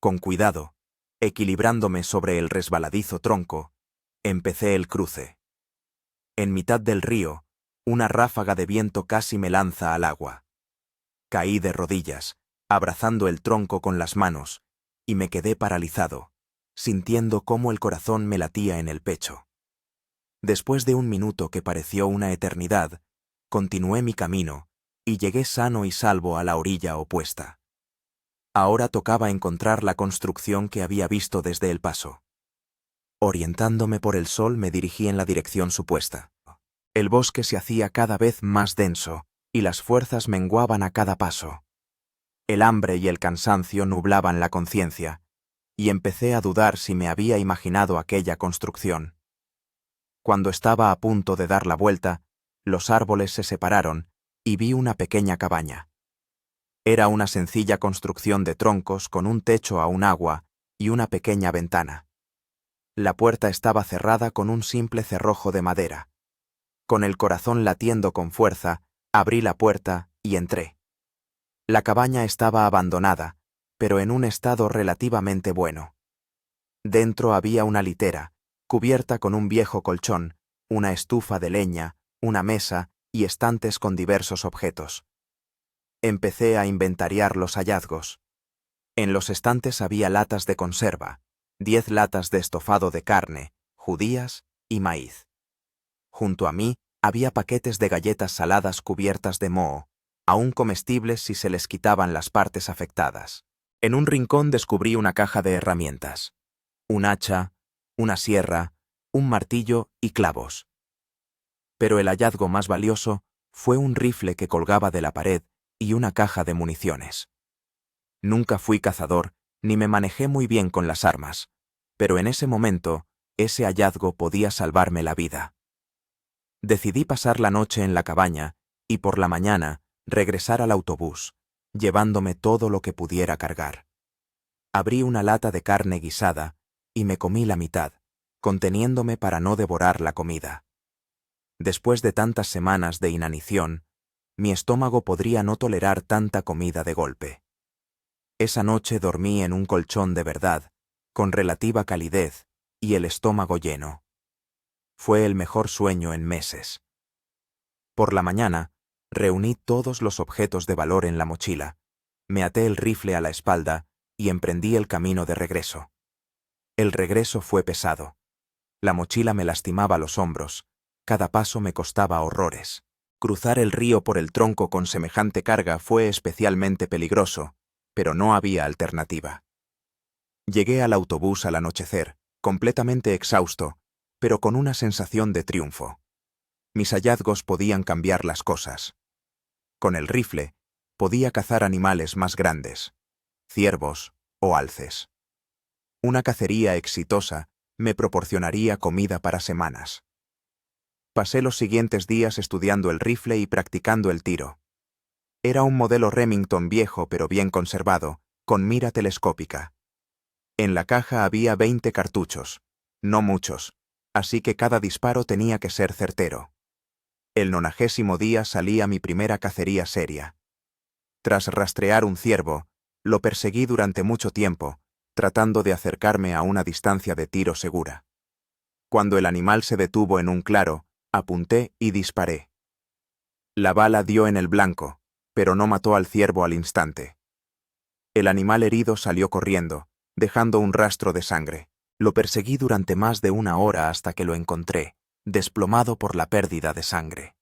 Con cuidado, equilibrándome sobre el resbaladizo tronco, empecé el cruce. En mitad del río, una ráfaga de viento casi me lanza al agua. Caí de rodillas, abrazando el tronco con las manos, y me quedé paralizado, sintiendo cómo el corazón me latía en el pecho. Después de un minuto que pareció una eternidad, continué mi camino y llegué sano y salvo a la orilla opuesta. Ahora tocaba encontrar la construcción que había visto desde el paso. Orientándome por el sol, me dirigí en la dirección supuesta. El bosque se hacía cada vez más denso y las fuerzas menguaban a cada paso. El hambre y el cansancio nublaban la conciencia, y empecé a dudar si me había imaginado aquella construcción. Cuando estaba a punto de dar la vuelta, los árboles se separaron y vi una pequeña cabaña. Era una sencilla construcción de troncos con un techo a un agua y una pequeña ventana. La puerta estaba cerrada con un simple cerrojo de madera. Con el corazón latiendo con fuerza, abrí la puerta y entré. La cabaña estaba abandonada, pero en un estado relativamente bueno. Dentro había una litera, cubierta con un viejo colchón, una estufa de leña, una mesa y estantes con diversos objetos. Empecé a inventariar los hallazgos. En los estantes había latas de conserva, 10 latas de estofado de carne, judías y maíz. Junto a mí había paquetes de galletas saladas cubiertas de moho, aún comestibles si se les quitaban las partes afectadas. En un rincón descubrí una caja de herramientas, un hacha, una sierra, un martillo y clavos. Pero el hallazgo más valioso fue un rifle que colgaba de la pared y una caja de municiones. Nunca fui cazador ni me manejé muy bien con las armas, pero en ese momento, ese hallazgo podía salvarme la vida. Decidí pasar la noche en la cabaña y por la mañana regresar al autobús, llevándome todo lo que pudiera cargar. Abrí una lata de carne guisada y me comí la mitad, conteniéndome para no devorar la comida. Después de tantas semanas de inanición, mi estómago podría no tolerar tanta comida de golpe. Esa noche dormí en un colchón de verdad, con relativa calidez y el estómago lleno. Fue el mejor sueño en meses. Por la mañana, reuní todos los objetos de valor en la mochila, me até el rifle a la espalda y emprendí el camino de regreso. El regreso fue pesado. La mochila me lastimaba los hombros, cada paso me costaba horrores. Cruzar el río por el tronco con semejante carga fue especialmente peligroso, pero no había alternativa. Llegué al autobús al anochecer, completamente exhausto, pero con una sensación de triunfo. Mis hallazgos podían cambiar las cosas. Con el rifle, podía cazar animales más grandes, ciervos o alces. Una cacería exitosa me proporcionaría comida para semanas. Pasé los siguientes días estudiando el rifle y practicando el tiro. Era un modelo Remington viejo pero bien conservado, con mira telescópica. En la caja había 20 cartuchos, no muchos, así que cada disparo tenía que ser certero. El 90º día salí a mi primera cacería seria. Tras rastrear un ciervo, lo perseguí durante mucho tiempo, tratando de acercarme a una distancia de tiro segura. Cuando el animal se detuvo en un claro, apunté y disparé. La bala dio en el blanco, pero no mató al ciervo al instante. El animal herido salió corriendo, dejando un rastro de sangre. Lo perseguí durante más de una hora hasta que lo encontré, desplomado por la pérdida de sangre.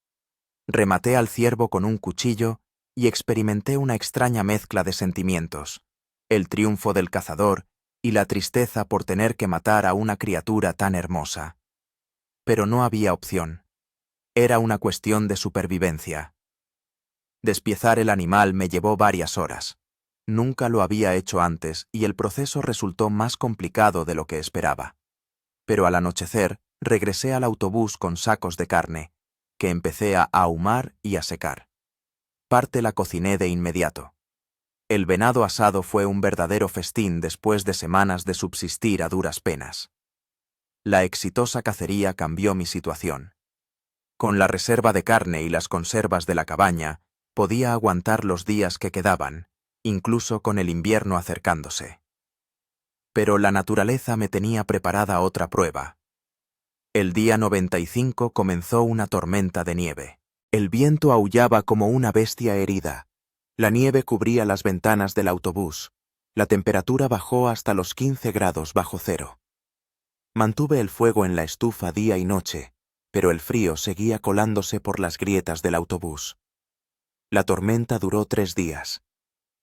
Rematé al ciervo con un cuchillo y experimenté una extraña mezcla de sentimientos, el triunfo del cazador y la tristeza por tener que matar a una criatura tan hermosa. Pero no había opción. Era una cuestión de supervivencia. Despiezar el animal me llevó varias horas. Nunca lo había hecho antes y el proceso resultó más complicado de lo que esperaba. Pero al anochecer regresé al autobús con sacos de carne, que empecé a ahumar y a secar. Parte la cociné de inmediato. El venado asado fue un verdadero festín después de semanas de subsistir a duras penas. La exitosa cacería cambió mi situación. Con la reserva de carne y las conservas de la cabaña, podía aguantar los días que quedaban, incluso con el invierno acercándose. Pero la naturaleza me tenía preparada otra prueba. El día 95 comenzó una tormenta de nieve. El viento aullaba como una bestia herida. La nieve cubría las ventanas del autobús. La temperatura bajó hasta los 15 grados bajo cero. Mantuve el fuego en la estufa día y noche, pero el frío seguía colándose por las grietas del autobús. La tormenta duró 3 días.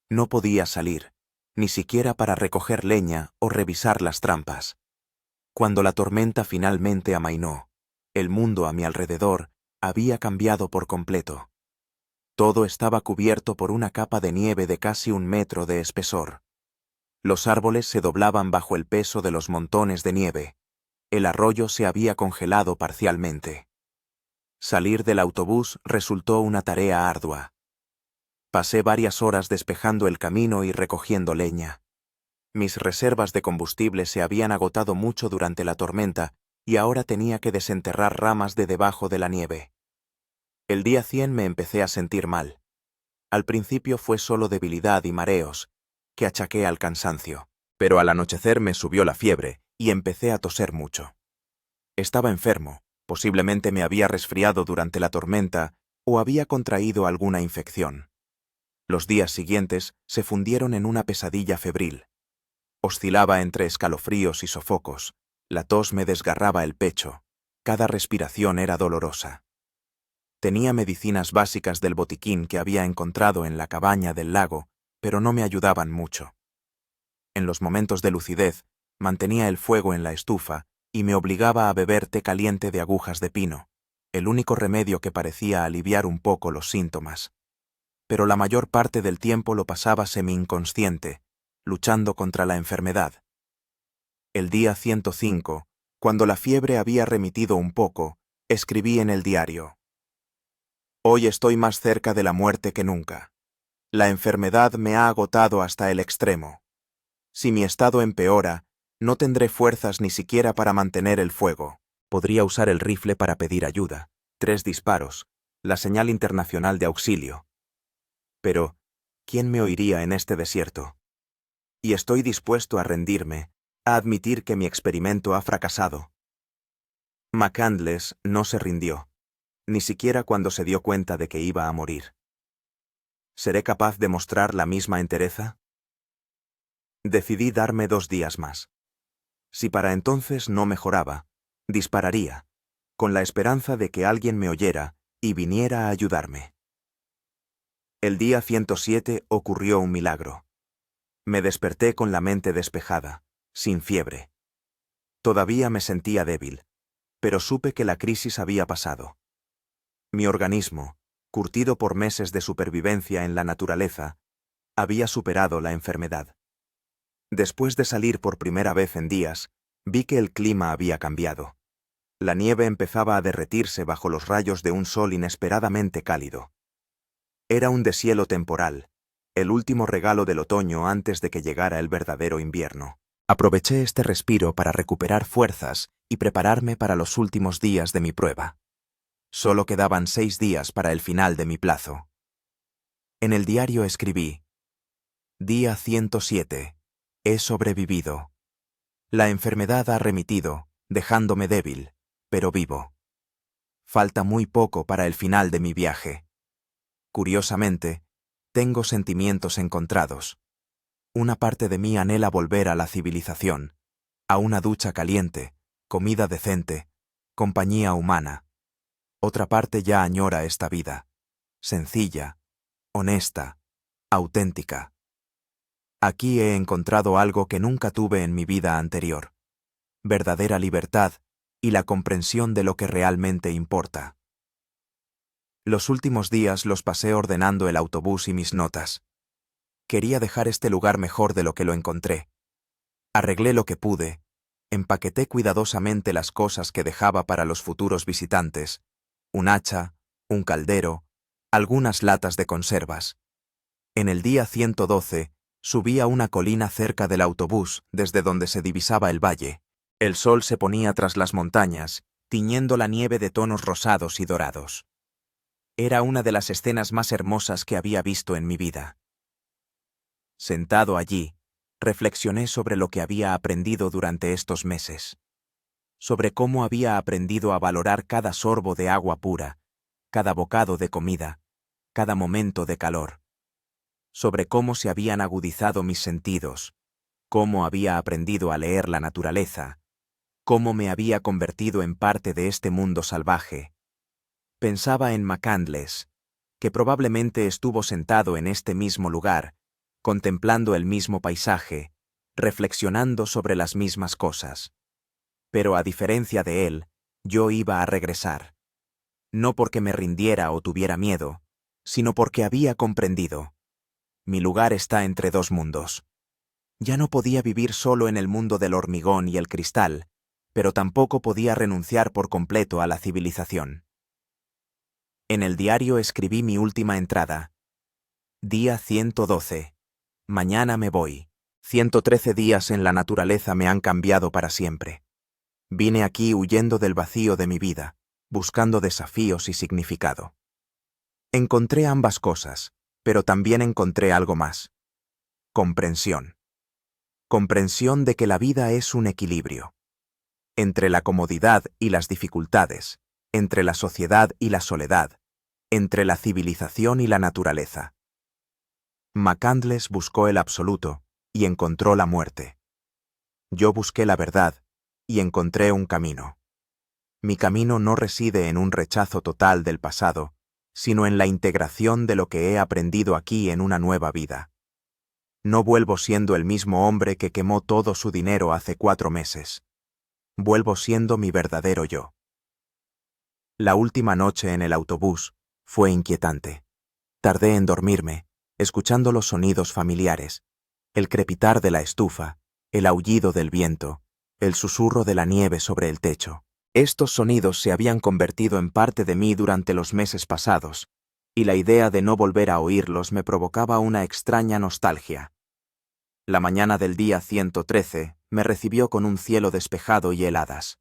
No podía salir, ni siquiera para recoger leña o revisar las trampas. Cuando la tormenta finalmente amainó, el mundo a mi alrededor había cambiado por completo. Todo estaba cubierto por una capa de nieve de casi 1 metro de espesor. Los árboles se doblaban bajo el peso de los montones de nieve. El arroyo se había congelado parcialmente. Salir del autobús resultó una tarea ardua. Pasé varias horas despejando el camino y recogiendo leña. Mis reservas de combustible se habían agotado mucho durante la tormenta y ahora tenía que desenterrar ramas de debajo de la nieve. El día 100 me empecé a sentir mal. Al principio fue solo debilidad y mareos, que achaqué al cansancio, pero al anochecer me subió la fiebre y empecé a toser mucho. Estaba enfermo, posiblemente me había resfriado durante la tormenta o había contraído alguna infección. Los días siguientes se fundieron en una pesadilla febril. Oscilaba entre escalofríos y sofocos, la tos me desgarraba el pecho, cada respiración era dolorosa. Tenía medicinas básicas del botiquín que había encontrado en la cabaña del lago, pero no me ayudaban mucho. En los momentos de lucidez, mantenía el fuego en la estufa y me obligaba a beber té caliente de agujas de pino, el único remedio que parecía aliviar un poco los síntomas. Pero la mayor parte del tiempo lo pasaba semi-inconsciente, luchando contra la enfermedad. El día 105, cuando la fiebre había remitido un poco, escribí en el diario: «Hoy estoy más cerca de la muerte que nunca. La enfermedad me ha agotado hasta el extremo. Si mi estado empeora, no tendré fuerzas ni siquiera para mantener el fuego. Podría usar el rifle para pedir ayuda. 3 disparos, la señal internacional de auxilio. Pero, ¿quién me oiría en este desierto? Y estoy dispuesto a rendirme, a admitir que mi experimento ha fracasado». McCandless no se rindió, ni siquiera cuando se dio cuenta de que iba a morir. ¿Seré capaz de mostrar la misma entereza? Decidí darme 2 días más. Si para entonces no mejoraba, dispararía, con la esperanza de que alguien me oyera y viniera a ayudarme. El día 107 ocurrió un milagro. Me desperté con la mente despejada, sin fiebre. Todavía me sentía débil, pero supe que la crisis había pasado. Mi organismo, curtido por meses de supervivencia en la naturaleza, había superado la enfermedad. Después de salir por primera vez en días, vi que el clima había cambiado. La nieve empezaba a derretirse bajo los rayos de un sol inesperadamente cálido. Era un deshielo temporal, el último regalo del otoño antes de que llegara el verdadero invierno. Aproveché este respiro para recuperar fuerzas y prepararme para los últimos días de mi prueba. Solo quedaban 6 días para el final de mi plazo. En el diario escribí: Día 107. He sobrevivido. La enfermedad ha remitido, dejándome débil, pero vivo. Falta muy poco para el final de mi viaje. Curiosamente, tengo sentimientos encontrados. Una parte de mí anhela volver a la civilización, a una ducha caliente, comida decente, compañía humana. Otra parte ya añora esta vida, sencilla, honesta, auténtica. Aquí he encontrado algo que nunca tuve en mi vida anterior: verdadera libertad y la comprensión de lo que realmente importa. Los últimos días los pasé ordenando el autobús y mis notas. Quería dejar este lugar mejor de lo que lo encontré. Arreglé lo que pude, empaqueté cuidadosamente las cosas que dejaba para los futuros visitantes: un hacha, un caldero, algunas latas de conservas. En el día 112, subí a una colina cerca del autobús desde donde se divisaba el valle. El sol se ponía tras las montañas, tiñendo la nieve de tonos rosados y dorados. Era una de las escenas más hermosas que había visto en mi vida. Sentado allí, reflexioné sobre lo que había aprendido durante estos meses. Sobre cómo había aprendido a valorar cada sorbo de agua pura, cada bocado de comida, cada momento de calor. Sobre cómo se habían agudizado mis sentidos, cómo había aprendido a leer la naturaleza, cómo me había convertido en parte de este mundo salvaje. Pensaba en McCandless, que probablemente estuvo sentado en este mismo lugar, contemplando el mismo paisaje, reflexionando sobre las mismas cosas. Pero a diferencia de él, yo iba a regresar. No porque me rindiera o tuviera miedo, sino porque había comprendido: mi lugar está entre 2 mundos. Ya no podía vivir solo en el mundo del hormigón y el cristal, pero tampoco podía renunciar por completo a la civilización. En el diario escribí mi última entrada. Día 112. Mañana me voy. 113 días en la naturaleza me han cambiado para siempre. Vine aquí huyendo del vacío de mi vida, buscando desafíos y significado. Encontré ambas cosas, pero también encontré algo más. Comprensión. Comprensión de que la vida es un equilibrio. Entre la comodidad y las dificultades, entre la sociedad y la soledad, entre la civilización y la naturaleza. McCandless buscó el absoluto y encontró la muerte. Yo busqué la verdad y encontré un camino. Mi camino no reside en un rechazo total del pasado, sino en la integración de lo que he aprendido aquí en una nueva vida. No vuelvo siendo el mismo hombre que quemó todo su dinero hace 4 meses. Vuelvo siendo mi verdadero yo. La última noche en el autobús fue inquietante. Tardé en dormirme, escuchando los sonidos familiares, el crepitar de la estufa, el aullido del viento, el susurro de la nieve sobre el techo. Estos sonidos se habían convertido en parte de mí durante los meses pasados, y la idea de no volver a oírlos me provocaba una extraña nostalgia. La mañana del día 113 me recibió con un cielo despejado y heladas.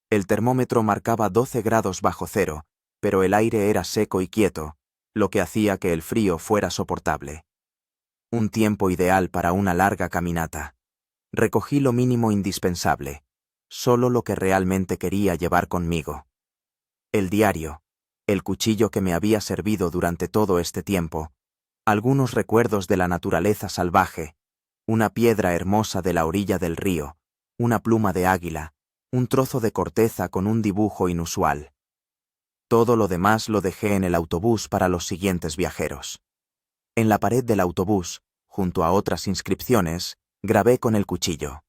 El termómetro marcaba 12 grados bajo cero, pero el aire era seco y quieto, lo que hacía que el frío fuera soportable. Un tiempo ideal para una larga caminata. Recogí lo mínimo indispensable, solo lo que realmente quería llevar conmigo. El diario, el cuchillo que me había servido durante todo este tiempo, algunos recuerdos de la naturaleza salvaje, una piedra hermosa de la orilla del río, una pluma de águila, un trozo de corteza con un dibujo inusual. Todo lo demás lo dejé en el autobús para los siguientes viajeros. En la pared del autobús, junto a otras inscripciones, grabé con el cuchillo.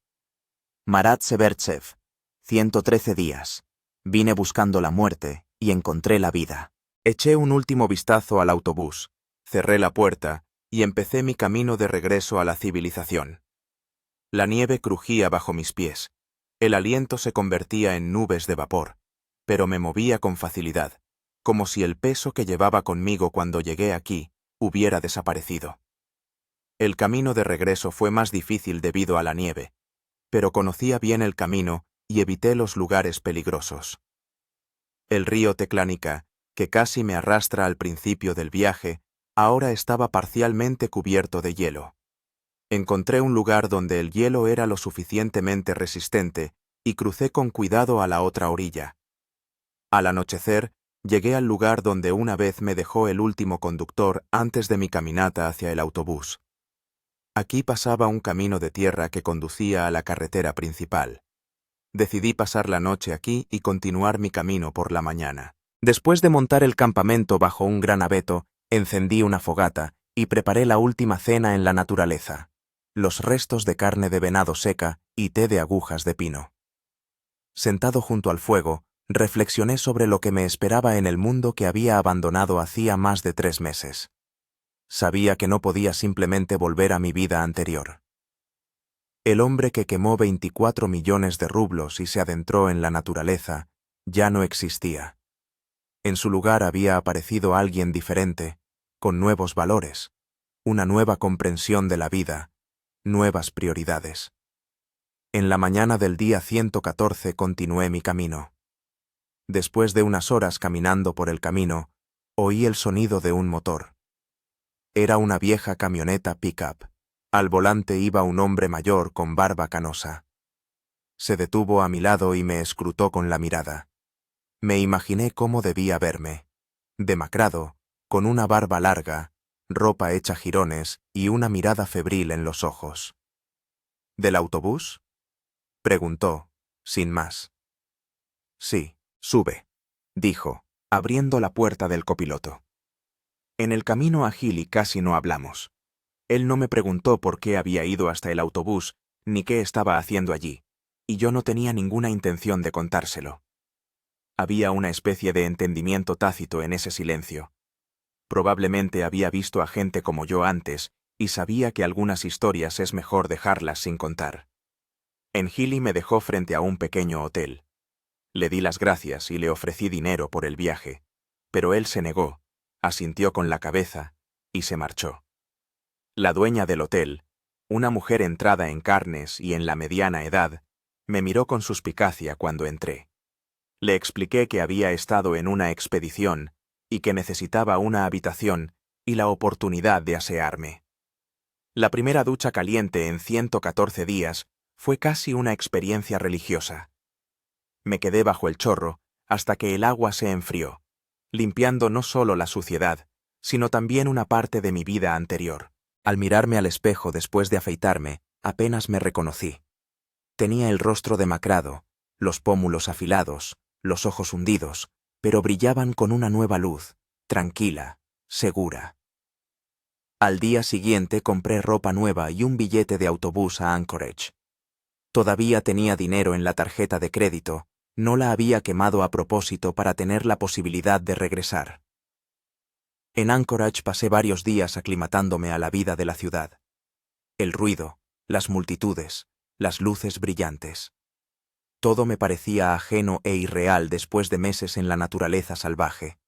Marat Severtsev, 113 días. Vine buscando la muerte y encontré la vida. Eché un último vistazo al autobús, cerré la puerta y empecé mi camino de regreso a la civilización. La nieve crujía bajo mis pies, el aliento se convertía en nubes de vapor, pero me movía con facilidad, como si el peso que llevaba conmigo cuando llegué aquí hubiera desaparecido. El camino de regreso fue más difícil debido a la nieve, pero conocía bien el camino y evité los lugares peligrosos. El río Teclánica, que casi me arrastra al principio del viaje, ahora estaba parcialmente cubierto de hielo. Encontré un lugar donde el hielo era lo suficientemente resistente y crucé con cuidado a la otra orilla. Al anochecer, llegué al lugar donde una vez me dejó el último conductor antes de mi caminata hacia el autobús. Aquí pasaba un camino de tierra que conducía a la carretera principal. Decidí pasar la noche aquí y continuar mi camino por la mañana. Después de montar el campamento bajo un gran abeto, encendí una fogata y preparé la última cena en la naturaleza: los restos de carne de venado seca y té de agujas de pino. Sentado junto al fuego, reflexioné sobre lo que me esperaba en el mundo que había abandonado hacía más de 3 meses. Sabía que no podía simplemente volver a mi vida anterior. El hombre que quemó 24 millones de rublos y se adentró en la naturaleza ya no existía. En su lugar había aparecido alguien diferente, con nuevos valores, una nueva comprensión de la vida, nuevas prioridades. En la mañana del día 114 continué mi camino. Después de unas horas caminando por el camino, oí el sonido de un motor. Era una vieja camioneta pick-up. Al volante iba un hombre mayor con barba canosa. Se detuvo a mi lado y me escrutó con la mirada. Me imaginé cómo debía verme: demacrado, con una barba larga, ropa hecha jirones y una mirada febril en los ojos. ¿Del autobús?, preguntó, sin más. Sí, sube, dijo, abriendo la puerta del copiloto. En el camino a Gili casi no hablamos. Él no me preguntó por qué había ido hasta el autobús ni qué estaba haciendo allí, y yo no tenía ninguna intención de contárselo. Había una especie de entendimiento tácito en ese silencio. Probablemente había visto a gente como yo antes y sabía que algunas historias es mejor dejarlas sin contar. En Gili me dejó frente a un pequeño hotel. Le di las gracias y le ofrecí dinero por el viaje, pero él se negó, asintió con la cabeza y se marchó. La dueña del hotel, una mujer entrada en carnes y en la mediana edad, me miró con suspicacia cuando entré. Le expliqué que había estado en una expedición y que necesitaba una habitación y la oportunidad de asearme. La primera ducha caliente en 114 días fue casi una experiencia religiosa. Me quedé bajo el chorro hasta que el agua se enfrió, limpiando no solo la suciedad, sino también una parte de mi vida anterior. Al mirarme al espejo después de afeitarme, apenas me reconocí. Tenía el rostro demacrado, los pómulos afilados, los ojos hundidos, pero brillaban con una nueva luz, tranquila, segura. Al día siguiente compré ropa nueva y un billete de autobús a Anchorage. Todavía tenía dinero en la tarjeta de crédito, no la había quemado a propósito para tener la posibilidad de regresar. En Anchorage pasé varios días aclimatándome a la vida de la ciudad. El ruido, las multitudes, las luces brillantes. Todo me parecía ajeno e irreal después de meses en la naturaleza salvaje.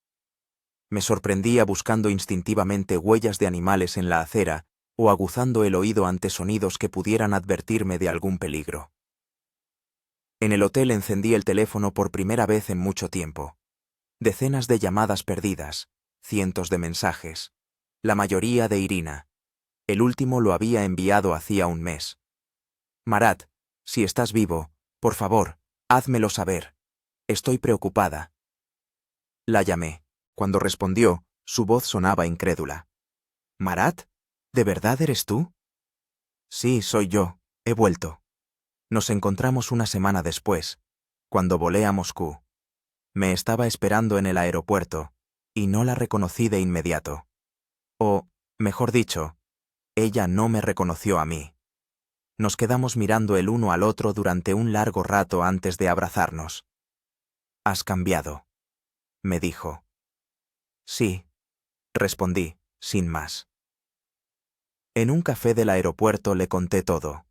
Me sorprendía buscando instintivamente huellas de animales en la acera o aguzando el oído ante sonidos que pudieran advertirme de algún peligro. En el hotel encendí el teléfono por primera vez en mucho tiempo. Decenas de llamadas perdidas, cientos de mensajes, la mayoría de Irina. El último lo había enviado hacía un mes. Marat, si estás vivo, por favor, házmelo saber. Estoy preocupada. La llamé. Cuando respondió, su voz sonaba incrédula. ¿Marat? ¿De verdad eres tú? Sí, soy yo. He vuelto. Nos encontramos una semana después, cuando volé a Moscú. Me estaba esperando en el aeropuerto, y no la reconocí de inmediato. O, mejor dicho, ella no me reconoció a mí. Nos quedamos mirando el uno al otro durante un largo rato antes de abrazarnos. «Has cambiado», me dijo. «Sí», respondí, sin más. En un café del aeropuerto le conté todo.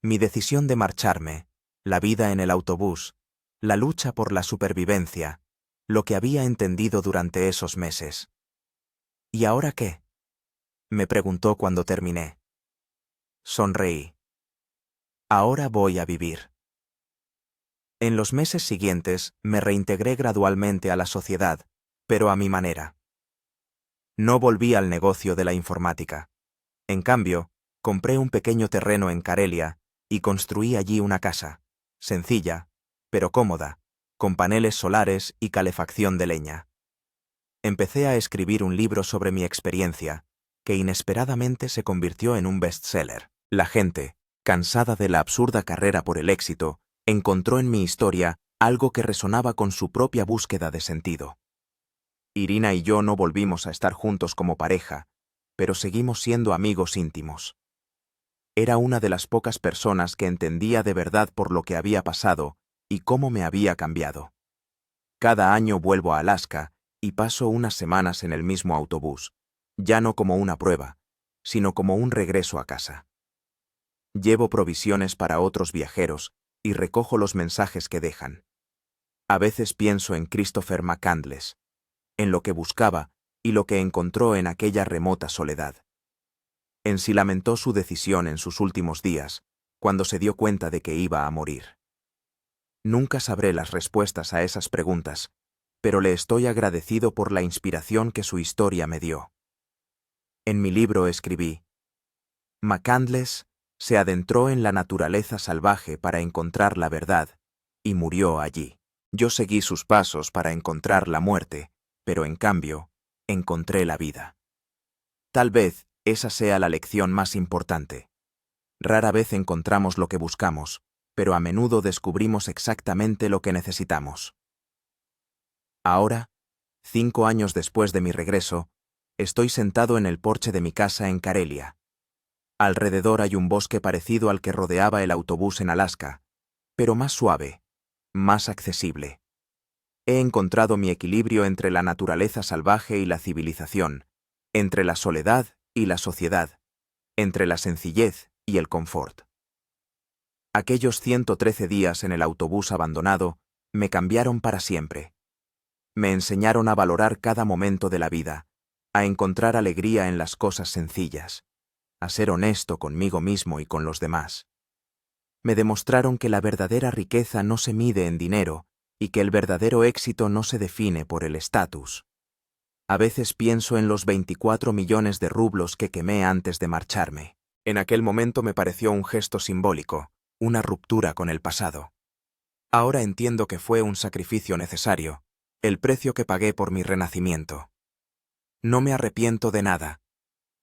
Mi decisión de marcharme, la vida en el autobús, la lucha por la supervivencia, lo que había entendido durante esos meses. «¿Y ahora qué?», me preguntó cuando terminé. Sonreí. Ahora voy a vivir. En los meses siguientes me reintegré gradualmente a la sociedad, pero a mi manera. No volví al negocio de la informática. En cambio, compré un pequeño terreno en Karelia y construí allí una casa, sencilla, pero cómoda, con paneles solares y calefacción de leña. Empecé a escribir un libro sobre mi experiencia, que inesperadamente se convirtió en un bestseller. La gente, cansada de la absurda carrera por el éxito, encontró en mi historia algo que resonaba con su propia búsqueda de sentido. Irina y yo no volvimos a estar juntos como pareja, pero seguimos siendo amigos íntimos. Era una de las pocas personas que entendía de verdad por lo que había pasado y cómo me había cambiado. Cada año vuelvo a Alaska y paso unas semanas en el mismo autobús, ya no como una prueba, sino como un regreso a casa. Llevo provisiones para otros viajeros y recojo los mensajes que dejan. A veces pienso en Christopher McCandless, en lo que buscaba y lo que encontró en aquella remota soledad. En si lamentó su decisión en sus últimos días, cuando se dio cuenta de que iba a morir. Nunca sabré las respuestas a esas preguntas, pero le estoy agradecido por la inspiración que su historia me dio. En mi libro escribí: McCandless se adentró en la naturaleza salvaje para encontrar la verdad, y murió allí. Yo seguí sus pasos para encontrar la muerte, pero en cambio, encontré la vida. Tal vez esa sea la lección más importante. Rara vez encontramos lo que buscamos, pero a menudo descubrimos exactamente lo que necesitamos. Ahora, 5 años después de mi regreso, estoy sentado en el porche de mi casa en Karelia. Alrededor hay un bosque parecido al que rodeaba el autobús en Alaska, pero más suave, más accesible. He encontrado mi equilibrio entre la naturaleza salvaje y la civilización, entre la soledad y la sociedad, entre la sencillez y el confort. Aquellos 113 días en el autobús abandonado me cambiaron para siempre. Me enseñaron a valorar cada momento de la vida, a encontrar alegría en las cosas sencillas, a ser honesto conmigo mismo y con los demás. Me demostraron que la verdadera riqueza no se mide en dinero y que el verdadero éxito no se define por el estatus. A veces pienso en los 24 millones de rublos que quemé antes de marcharme. En aquel momento me pareció un gesto simbólico, una ruptura con el pasado. Ahora entiendo que fue un sacrificio necesario, el precio que pagué por mi renacimiento. No me arrepiento de nada,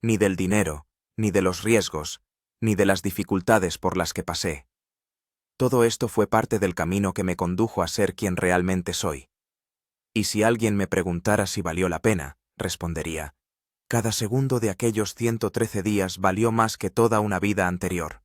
ni del dinero, ni de los riesgos, ni de las dificultades por las que pasé. Todo esto fue parte del camino que me condujo a ser quien realmente soy. Y si alguien me preguntara si valió la pena, respondería: cada segundo de aquellos 113 días valió más que toda una vida anterior.